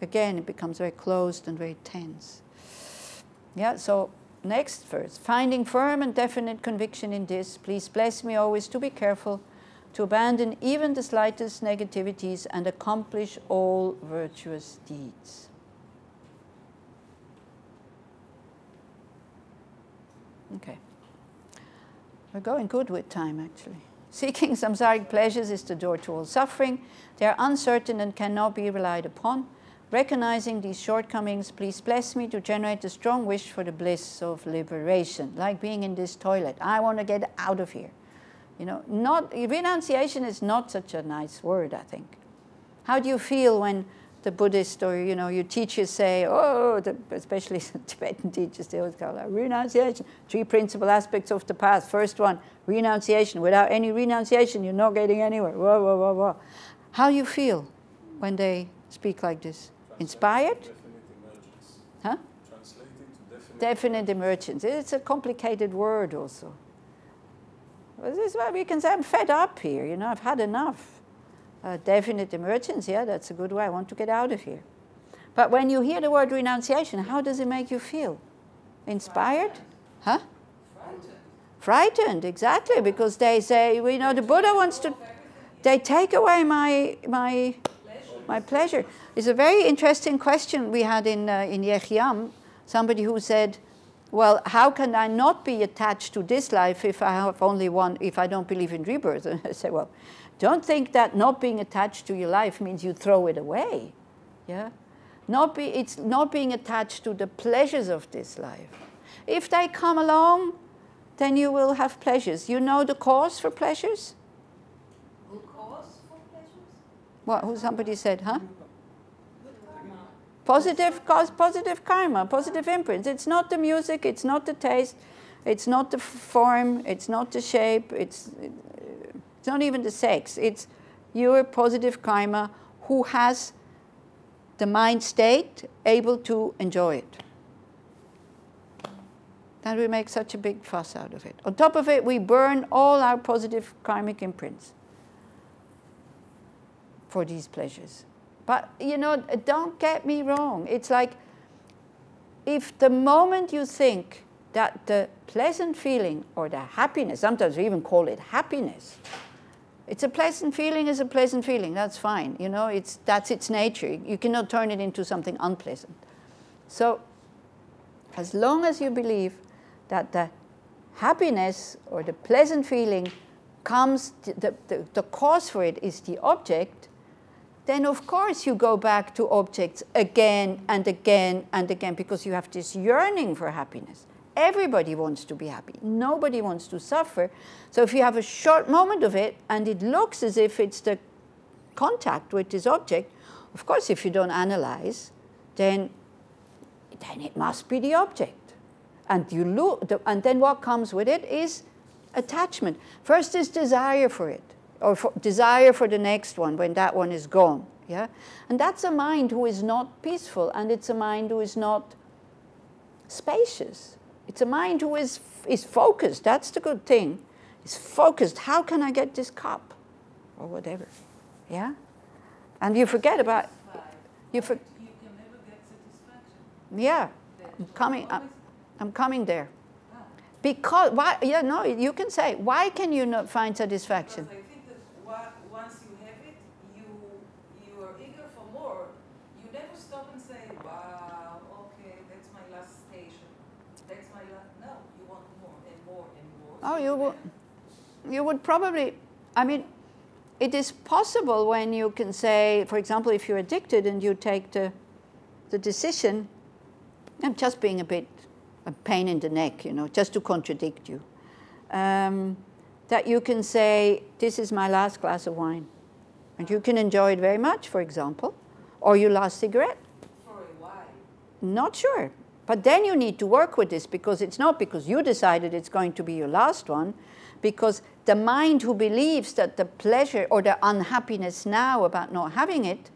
again, it becomes very closed and very tense. Yeah, so next verse. Finding firm and definite conviction in this, please bless me always to be careful, to abandon even the slightest negativities and accomplish all virtuous deeds. Okay. We're going good with time, actually. Seeking samsaric pleasures is the door to all suffering. They are uncertain and cannot be relied upon. Recognizing these shortcomings, please bless me to generate a strong wish for the bliss of liberation, like being in this toilet. I want to get out of here. Renunciation is not such a nice word, I think. How do you feel when the Buddhist or, your teachers say, especially Tibetan teachers, they always call it renunciation, 3 principal aspects of the path. First one, renunciation. Without any renunciation, you're not getting anywhere. Whoa, whoa, whoa, whoa. How do you feel when they speak like this? Inspired? Definite emergence. Huh? Translating to Definite emergence. It's a complicated word also. Well, this is why we can say, I'm fed up here, I've had enough. Definite emergence, yeah, that's a good way. I want to get out of here. But when you hear the word renunciation, how does it make you feel? Inspired? Huh? Frightened, exactly, because they say, the Buddha wants to, they take away my pleasure. It's a very interesting question we had in Yechiam, somebody who said, well, how can I not be attached to this life if I have only one, if I don't believe in rebirth? And I say, well, don't think that not being attached to your life means you throw it away. Yeah? It's not being attached to the pleasures of this life. If they come along, then you will have pleasures. You know the cause for pleasures? Good cause for pleasures? What? Who somebody said, huh? Positive cause, positive karma, positive imprints. It's not the music, it's not the taste, it's not the form, it's not the shape, it's not even the sex. It's your positive karma who has the mind state able to enjoy it. Then we make such a big fuss out of it. On top of it, we burn all our positive karmic imprints for these pleasures. But, don't get me wrong. It's like if the moment you think that the pleasant feeling or the happiness, sometimes we even call it happiness, it's a pleasant feeling is a pleasant feeling. That's fine. That's its nature. You cannot turn it into something unpleasant. So as long as you believe that the happiness or the pleasant feeling comes, the cause for it is the object, then of course you go back to objects again and again and again because you have this yearning for happiness. Everybody wants to be happy. Nobody wants to suffer. So if you have a short moment of it and it looks as if it's the contact with this object, of course if you don't analyze, then it must be the object. And you look, and then what comes with it is attachment. First is desire for it, or desire for the next one when that one is gone. Yeah? And that's a mind who is not peaceful, and it's a mind who is not spacious. It's a mind who is focused. That's the good thing. It's focused. How can I get this cup? Or whatever. Yeah? And you forget about... You can never get satisfaction. Yeah. I'm coming there. Because... Why? Yeah, no, you can say, why can you not find satisfaction? Because I think that once you have it, you are eager for more. You never stop and say, wow, okay, that's my last station. That's my last... No, you want more and more and more. Oh, you would probably... I mean, it is possible when you can say, for example, if you're addicted and you take the decision, I'm just being a pain in the neck, just to contradict you, that you can say, this is my last glass of wine. And you can enjoy it very much, for example, or your last cigarette. For a while. Not sure. But then you need to work with this because it's not because you decided it's going to be your last one, because the mind who believes that the pleasure or the unhappiness now about not having it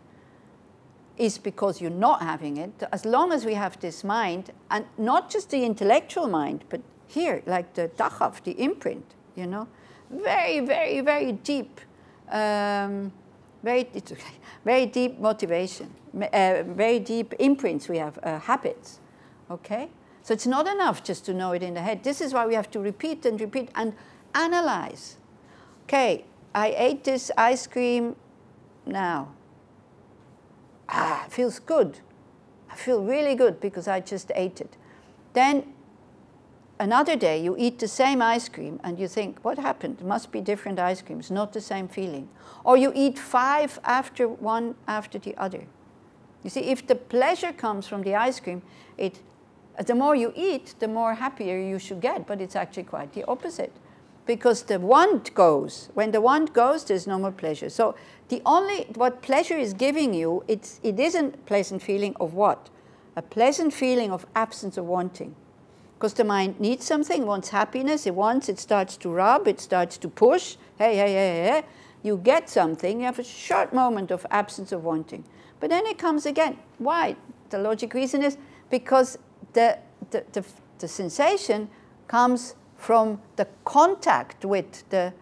is because you're not having it. As long as we have this mind, and not just the intellectual mind, but here, like the dachaf, the imprint, you know, very, very, very deep, very deep motivation, very deep imprints we have, habits, okay? So it's not enough just to know it in the head. This is why we have to repeat and repeat and analyze. Okay, I ate this ice cream now. It feels good. I feel really good because I just ate it. Then another day you eat the same ice cream and you think, what happened? It must be different ice creams, not the same feeling. Or you eat 5 after one after the other. You see, if the pleasure comes from the ice cream, the more you eat, the more happier you should get, but it's actually quite the opposite. Because the want goes. When the want goes, there's no more pleasure. So what pleasure is giving you, it isn't a pleasant feeling of what? A pleasant feeling of absence of wanting. Because the mind needs something, wants happiness, it starts to rub, it starts to push, hey. You get something, you have a short moment of absence of wanting. But then it comes again. Why? The logic reason is because the sensation comes from the contact with the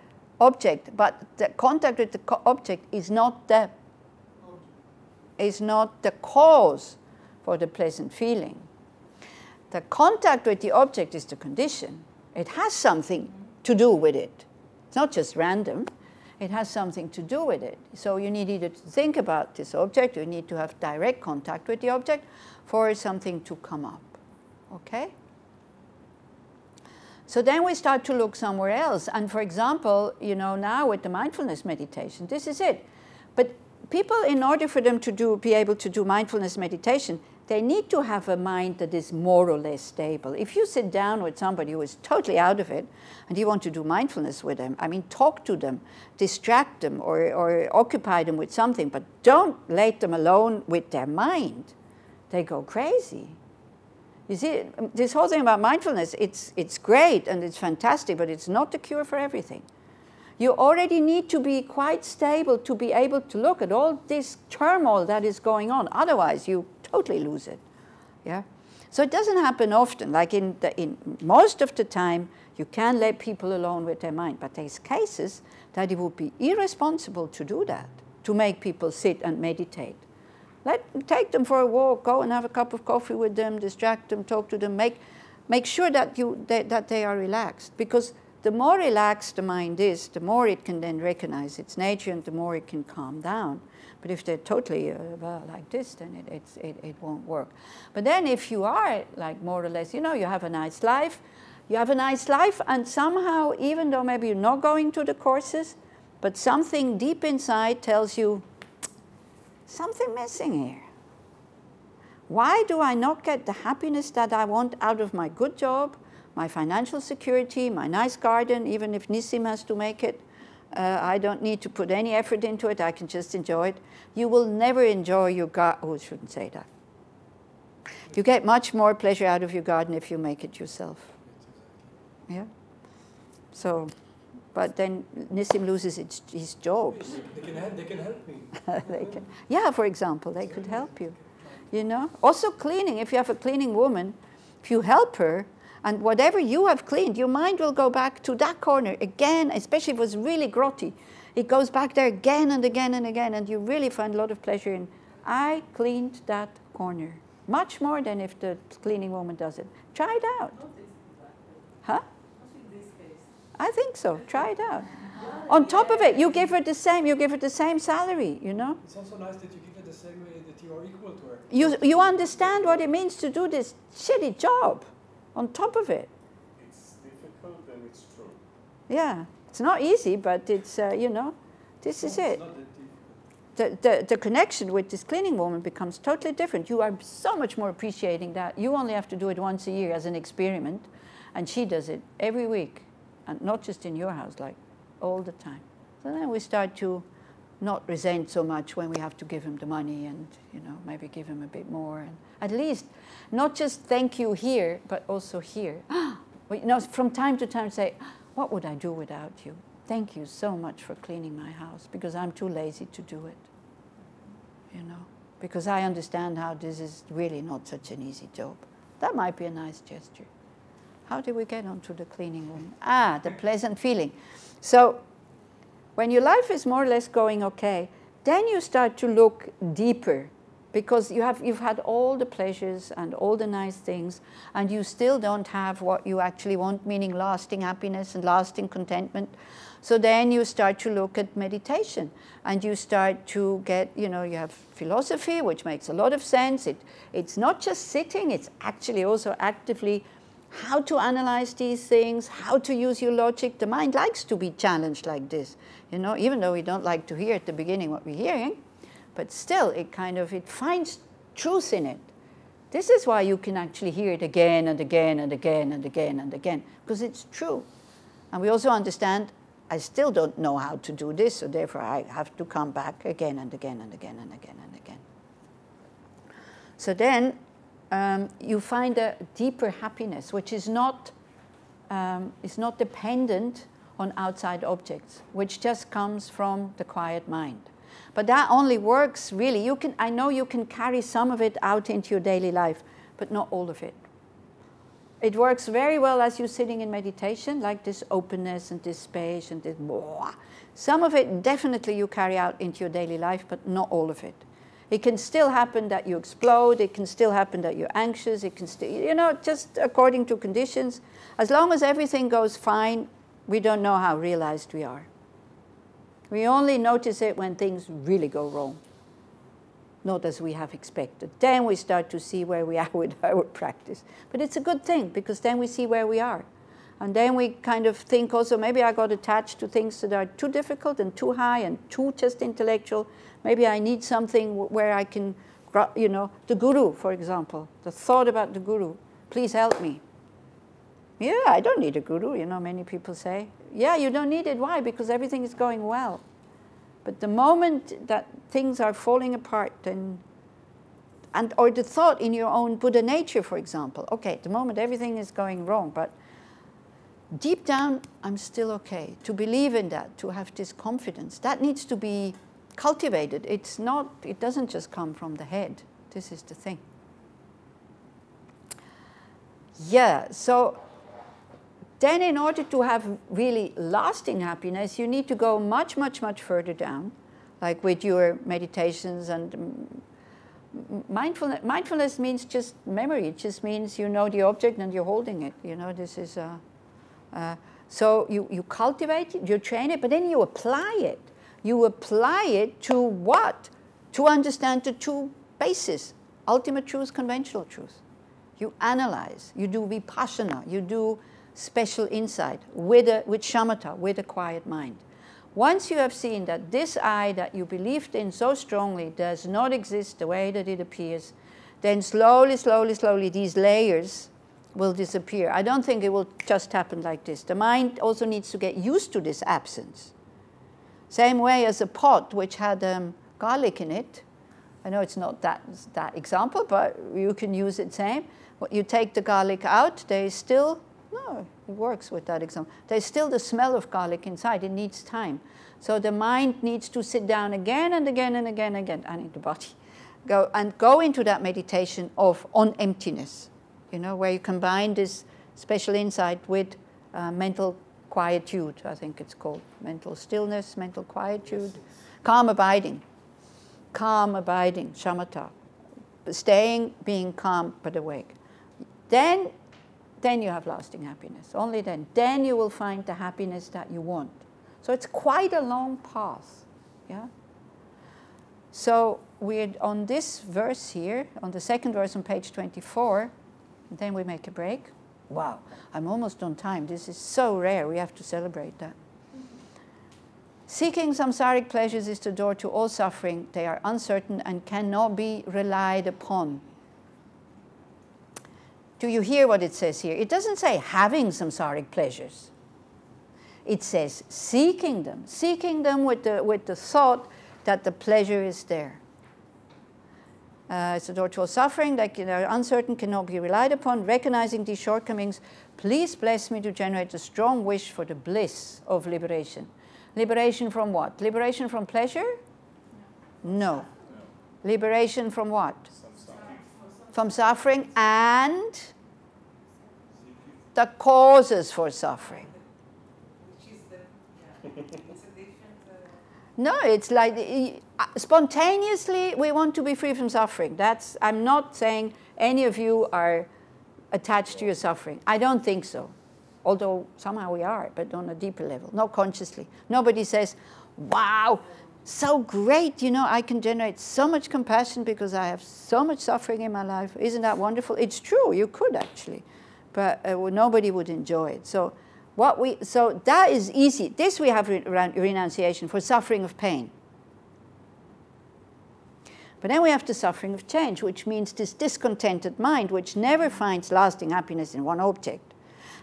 object, but the contact with the object is not the cause for the pleasant feeling. The contact with the object is the condition. It has something to do with it. It's not just random. It has something to do with it. So you need either to think about this object, or you need to have direct contact with the object for something to come up. Okay? So then we start to look somewhere else. And for example, you know, now with the mindfulness meditation, this is it. But people, in order for them to be able to do mindfulness meditation, they need to have a mind that is more or less stable. If you sit down with somebody who is totally out of it and you want to do mindfulness with them, I mean, talk to them, distract them, or occupy them with something, but don't let them alone with their mind. They go crazy. You see, this whole thing about mindfulness, it's great and it's fantastic, but it's not the cure for everything. You already need to be quite stable to be able to look at all this turmoil that is going on. Otherwise, you totally lose it. Yeah. So it doesn't happen often. Like in most of the time, you can let people alone with their mind. But there's cases that it would be irresponsible to do that, to make people sit and meditate. Take them for a walk, go and have a cup of coffee with them, distract them, talk to them, make sure that they are relaxed. Because the more relaxed the mind is, the more it can then recognize its nature and the more it can calm down. But if they're totally like this, then it won't work. But then if you are like more or less, you know, you have a nice life, and somehow, even though maybe you're not going to the courses, but something deep inside tells you, something missing here. Why do I not get the happiness that I want out of my good job, my financial security, my nice garden, even if Nissim has to make it? I don't need to put any effort into it. I can just enjoy it. You will never enjoy your garden. Oh, I shouldn't say that. You get much more pleasure out of your garden if you make it yourself. Yeah? So, but then Nissim loses his jobs. They can help me. Yeah, for example, they could help you. You know? Also cleaning. If you have a cleaning woman, if you help her, and whatever you have cleaned, your mind will go back to that corner again, especially if it was really grotty. It goes back there again and again and again, and you really find a lot of pleasure in, I cleaned that corner. Much more than if the cleaning woman does it. Try it out. Huh? I think so. Try it out. On top of it, you give her the same salary, you know? It's also nice that you give her the same way that you are equal to her. You understand what it means to do this shitty job on top of it. It's difficult and it's true. Yeah. It's not easy, but it's, you know, this is it. The connection with this cleaning woman becomes totally different. You are so much more appreciating that. You only have to do it once a year as an experiment, and she does it every week. And not just in your house, like all the time. So then we start to not resent so much when we have to give him the money and, you know, maybe give him a bit more. And at least not just thank you here, but also here. You know, from time to time say, what would I do without you? Thank you so much for cleaning my house, because I'm too lazy to do it, you know, because I understand how this is really not such an easy job. That might be a nice gesture. How did we get onto the cleaning room? Ah, the pleasant feeling. So when your life is more or less going okay, then you start to look deeper, because you've had all the pleasures and all the nice things, and you still don't have what you actually want, meaning lasting happiness and lasting contentment. So then you start to look at meditation, and you start to get, you know, you have philosophy, which makes a lot of sense. It's not just sitting, it's actually also actively how to analyze these things, how to use your logic. The mind likes to be challenged like this, you know, even though we don't like to hear at the beginning what we're hearing, but still it finds truth in it. This is why you can actually hear it again and again and again and again and again, because it's true. And we also understand, I still don't know how to do this, so therefore I have to come back again and again and again and again and again. So then you find a deeper happiness, which is not dependent on outside objects, which just comes from the quiet mind. But that only works really. I know you can carry some of it out into your daily life, but not all of it. It works very well as you're sitting in meditation, like this openness and this space and this blah. Some of it definitely you carry out into your daily life, but not all of it. It can still happen that you explode. It can still happen that you're anxious. It can still, you know, just according to conditions. As long as everything goes fine, we don't know how realized we are. We only notice it when things really go wrong, not as we have expected. Then we start to see where we are with our practice. But it's a good thing, because then we see where we are. And then we kind of think also, maybe I got attached to things that are too difficult and too high and too just intellectual. Maybe I need something where I can, you know, the guru, for example, the thought about the guru. Please help me. Yeah, I don't need a guru, you know, many people say. Yeah, you don't need it. Why? Because everything is going well. But the moment that things are falling apart, or the thought in your own Buddha nature, for example, okay, the moment everything is going wrong, but deep down, I'm still okay. To believe in that, to have this confidence, that needs to be cultivated. It doesn't just come from the head. This is the thing. Yeah, so then in order to have really lasting happiness, you need to go much, much, much further down, like with your meditations and mindfulness. Mindfulness means just memory. It just means you know the object and you're holding it. You know, this is so you cultivate it, you train it, but then you apply it. You apply it to what? To understand the two bases: ultimate truth, conventional truth. You analyze. You do vipassana. You do special insight with shamatha, with a quiet mind. Once you have seen that this I that you believed in so strongly does not exist the way that it appears, then slowly, slowly, slowly these layers will disappear. I don't think it will just happen like this. The mind also needs to get used to this absence. Same way as a pot which had garlic in it. I know it's not that example, but you can use it same. You take the garlic out, there is still, no, it works with that example. There's still the smell of garlic inside. It needs time. So the mind needs to sit down again and again and again and again, and in the body. Go into that meditation on emptiness, you know, where you combine this special insight with mental quietude, I think it's called. Mental stillness, mental quietude. Calm abiding, shamatha. Staying, being calm but awake. Then you have lasting happiness. Only then. Then you will find the happiness that you want. So it's quite a long path. Yeah? So we're on this verse here, on the second verse on page 24, and then we make a break. Wow, I'm almost on time. This is so rare. We have to celebrate that. Seeking samsaric pleasures is the door to all suffering. They are uncertain and cannot be relied upon. Do you hear what it says here? It doesn't say having samsaric pleasures. It says seeking them with the thought that the pleasure is there. It's a door to all suffering, like, you know, uncertain, cannot be relied upon. Recognizing these shortcomings, please bless me to generate a strong wish for the bliss of liberation. Liberation from what? Liberation from pleasure? No. Liberation from what? From suffering and the causes for suffering. Which is the, it's a different... No, it's like spontaneously we want to be free from suffering. That's, I'm not saying any of you are attached to your suffering. I don't think so. Although somehow we are, but on a deeper level, not consciously. Nobody says, wow, so great, you know, I can generate so much compassion because I have so much suffering in my life. Isn't that wonderful? It's true, you could actually, but nobody would enjoy it. So that is easy. This we have renunciation for suffering of pain. But then we have the suffering of change, which means this discontented mind which never finds lasting happiness in one object.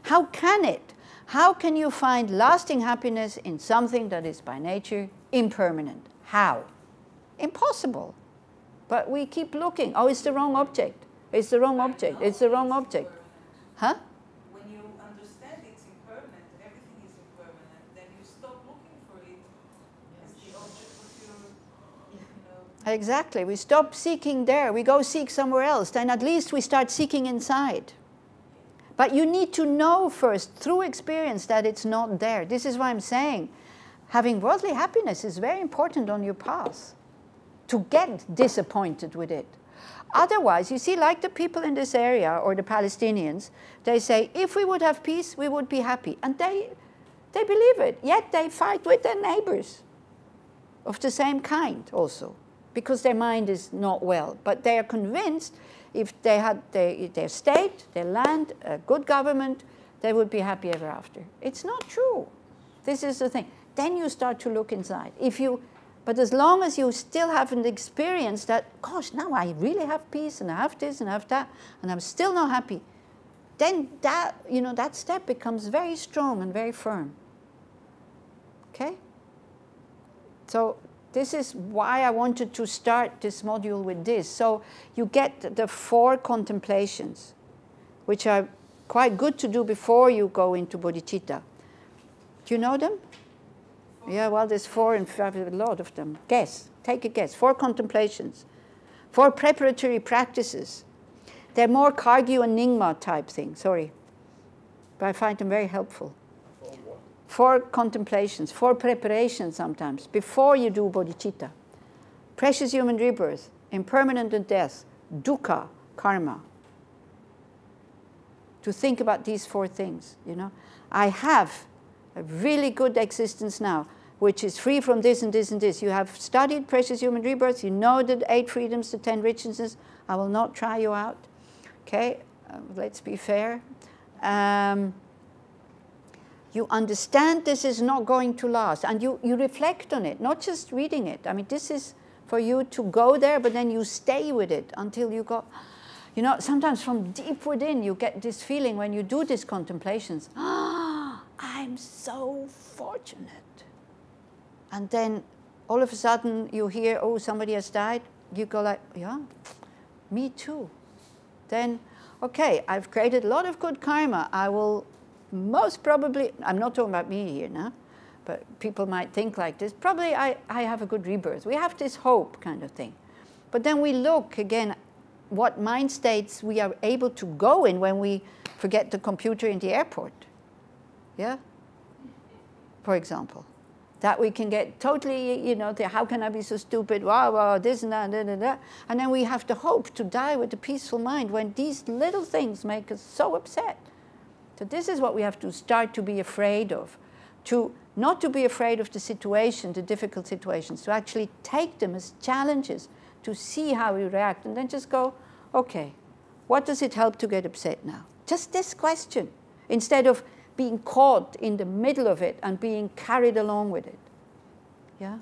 How can it? How can you find lasting happiness in something that is by nature impermanent? How? Impossible. But we keep looking. Oh, it's the wrong object. It's the wrong object. It's the wrong object. Huh? When you understand it's impermanent, everything is impermanent, then you stop looking for it as the object of your, you know. Exactly. We stop seeking there. We go seek somewhere else. Then at least we start seeking inside. But you need to know first, through experience, that it's not there. This is why I'm saying having worldly happiness is very important on your path, to get disappointed with it. Otherwise, you see, like the people in this area, or the Palestinians, they say, if we would have peace, we would be happy. And they believe it, yet they fight with their neighbors of the same kind also, because their mind is not well. But they are convinced if they had their state, their land, a good government, they would be happy ever after. It's not true. This is the thing. Then you start to look inside. But as long as you still haven't experienced that, gosh, now I really have peace, and I have this, and I have that, and I'm still not happy, then that, you know, that step becomes very strong and very firm. Okay? So this is why I wanted to start this module with this. So you get the 4 contemplations, which are quite good to do before you go into Bodhichitta. Do you know them? Yeah, well, there's 4 and 5, a lot of them. Guess, take a guess. 4 contemplations, 4 preparatory practices. They're more Kargyu and Nyingma type thing, sorry. But I find them very helpful. 4 contemplations, 4 preparations sometimes, before you do bodhicitta. Precious human rebirth, impermanent and death, dukkha, karma. To think about these 4 things, you know. I have a really good existence now, which is free from this and this and this. You have studied precious human rebirth, you know the 8 freedoms, the 10 richnesses. I will not try you out, okay? Let's be fair. You understand this is not going to last, and you reflect on it, not just reading it. I mean, this is for you to go there, but then you stay with it until you go. You know, sometimes from deep within, you get this feeling when you do these contemplations, I'm so fortunate. And then all of a sudden you hear, oh, somebody has died. You go like, yeah, me too. Then, okay, I've created a lot of good karma. I will most probably, I'm not talking about me here now, but people might think like this, probably I have a good rebirth. We have this hope kind of thing. But then we look again what mind states we are able to go in when we forget the computer in the airport. Yeah? For example. That we can get totally, you know, how can I be so stupid, wow, this and that, da, da, da. And then we have the hope to die with a peaceful mind when these little things make us so upset. So this is what we have to start to be afraid of. Not to be afraid of the situation, the difficult situations, to actually take them as challenges, to see how we react, and then just go, okay, what does it help to get upset now? Just this question, instead of being caught in the middle of it and being carried along with it. Yeah?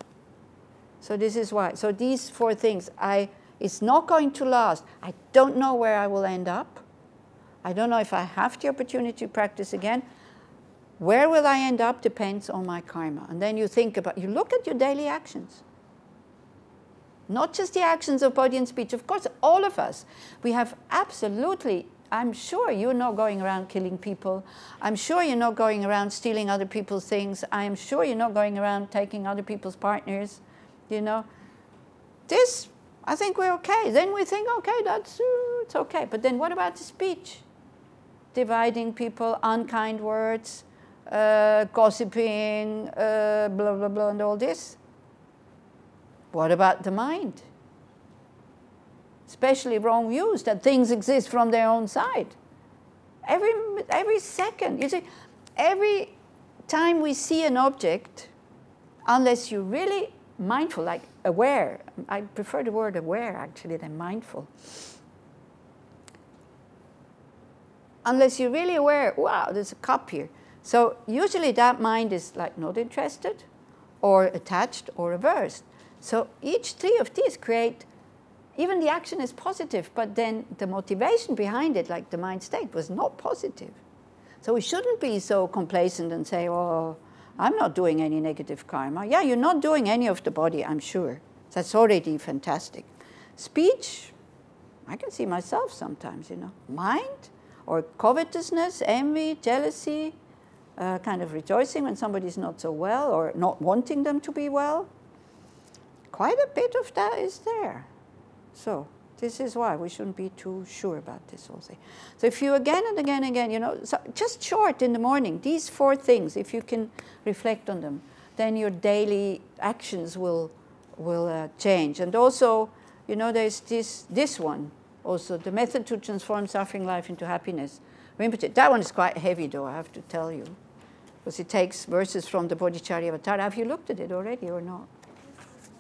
So this is why. So these 4 things, it's not going to last. I don't know where I will end up. I don't know if I have the opportunity to practice again. Where will I end up depends on my karma. And then you think about, you look at your daily actions. Not just the actions of body and speech. Of course, all of us, we have absolutely, I'm sure you're not going around killing people. I'm sure you're not going around stealing other people's things. I'm sure you're not going around taking other people's partners, you know. This, I think we're okay. Then we think, okay, that's, it's okay. But then what about the speech? Dividing people, unkind words, gossiping, blah, blah, blah, and all this. What about the mind? Especially wrong views that things exist from their own side. Every second, you see, every time we see an object, unless you're really mindful, like aware, I prefer the word aware actually than mindful. Unless you're really aware, wow, there's a cup here. So usually that mind is like not interested or attached or reversed. So each three of these create, even the action is positive, but then the motivation behind it, like the mind state, was not positive. So we shouldn't be so complacent and say, oh, I'm not doing any negative karma. Yeah, you're not doing any of the body, I'm sure. That's already fantastic. Speech, I can see myself sometimes, you know. Mind, or covetousness, envy, jealousy, kind of rejoicing when somebody's not so well or not wanting them to be well. Quite a bit of that is there. So this is why we shouldn't be too sure about this whole thing. So if you again and again and again, you know, so just short in the morning, these 4 things, if you can reflect on them, then your daily actions will change. And also, you know, there's this one, also, the method to transform suffering life into happiness. Rinpoche, that one is quite heavy though, I have to tell you, because it takes verses from the Bodhichitta Avatar. Have you looked at it already or not?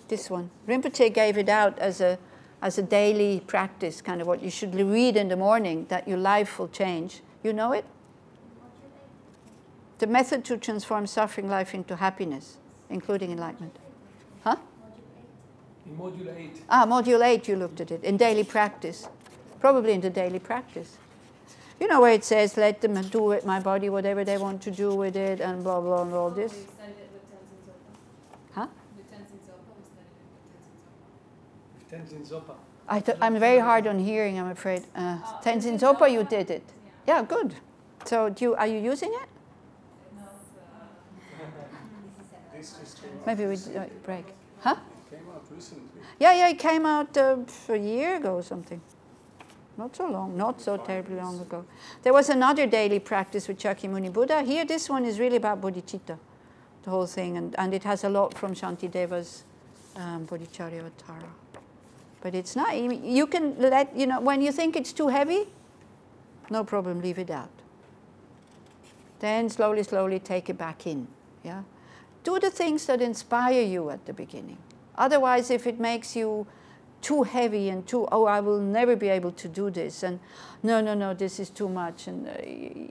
This one. Rinpoche gave it out as a daily practice, kind of what you should read in the morning, that your life will change. You know it? The method to transform suffering life into happiness, including enlightenment. Huh? In Module 8. Ah, Module 8 you looked at it, in daily practice. Probably in the daily practice. You know where it says, let them do with my body whatever they want to do with it, and blah, blah, and all this. Huh? Tenzin Zopa. I'm very hard on hearing, I'm afraid. Tenzin Zopa, you did it. Yeah, good. So are you using it? Maybe we break. Huh? It came out recently. Yeah, it came out a year ago or something. Not so long, not so terribly long ago. There was another daily practice with Shakyamuni Buddha. Here, this one is really about bodhicitta, the whole thing. And it has a lot from Shantideva's Bodhichitta Avatar. But it's not, you can let, you know, when you think it's too heavy, no problem, leave it out. Then slowly, slowly take it back in, yeah? Do the things that inspire you at the beginning. Otherwise, if it makes you too heavy and too, oh, I will never be able to do this, and no, this is too much. And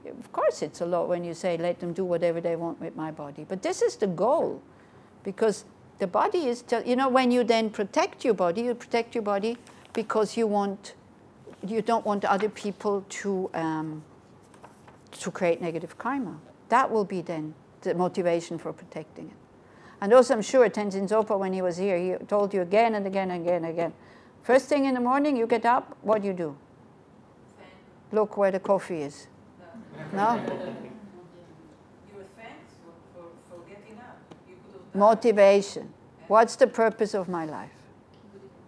of course it's a lot when you say, let them do whatever they want with my body. But this is the goal, because the body is, you know, when you then protect your body, you protect your body because you don't want other people to create negative karma. That will be then the motivation for protecting it. And also, I'm sure Tenzin Zopa, when he was here, he told you again and again and again and again. First thing in the morning, you get up, what do you do? Look where the coffee is. No? You were thanked for getting up. You could have done Motivation. What's the purpose of my life?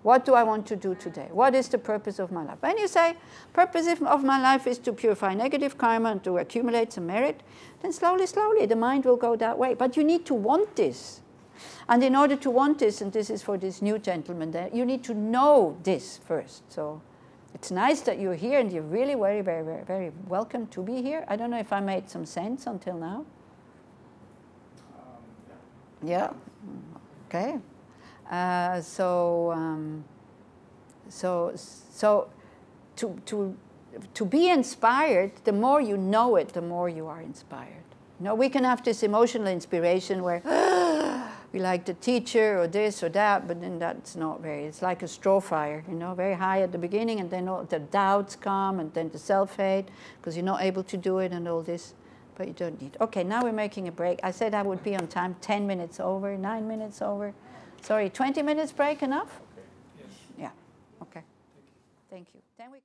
What do I want to do today? What is the purpose of my life? When you say, purpose of my life is to purify negative karma and to accumulate some merit, then slowly, slowly, the mind will go that way. But you need to want this. And in order to want this, and this is for this new gentleman there, you need to know this first. So it's nice that you're here, and you're really very, very, very, very welcome to be here. I don't know if I made some sense until now. Yeah? Okay. So to be inspired, the more you know it, the more you are inspired. You know, we can have this emotional inspiration where we like the teacher or this or that, but then that's not very, it's like a straw fire, you know, very high at the beginning, and then all the doubts come, and then the self-hate, because you're not able to do it and all this, but you don't need. Okay, now we're making a break. I said I would be on time, 10 minutes over, 9 minutes over. Sorry, 20 minutes break enough? Thank you. Then we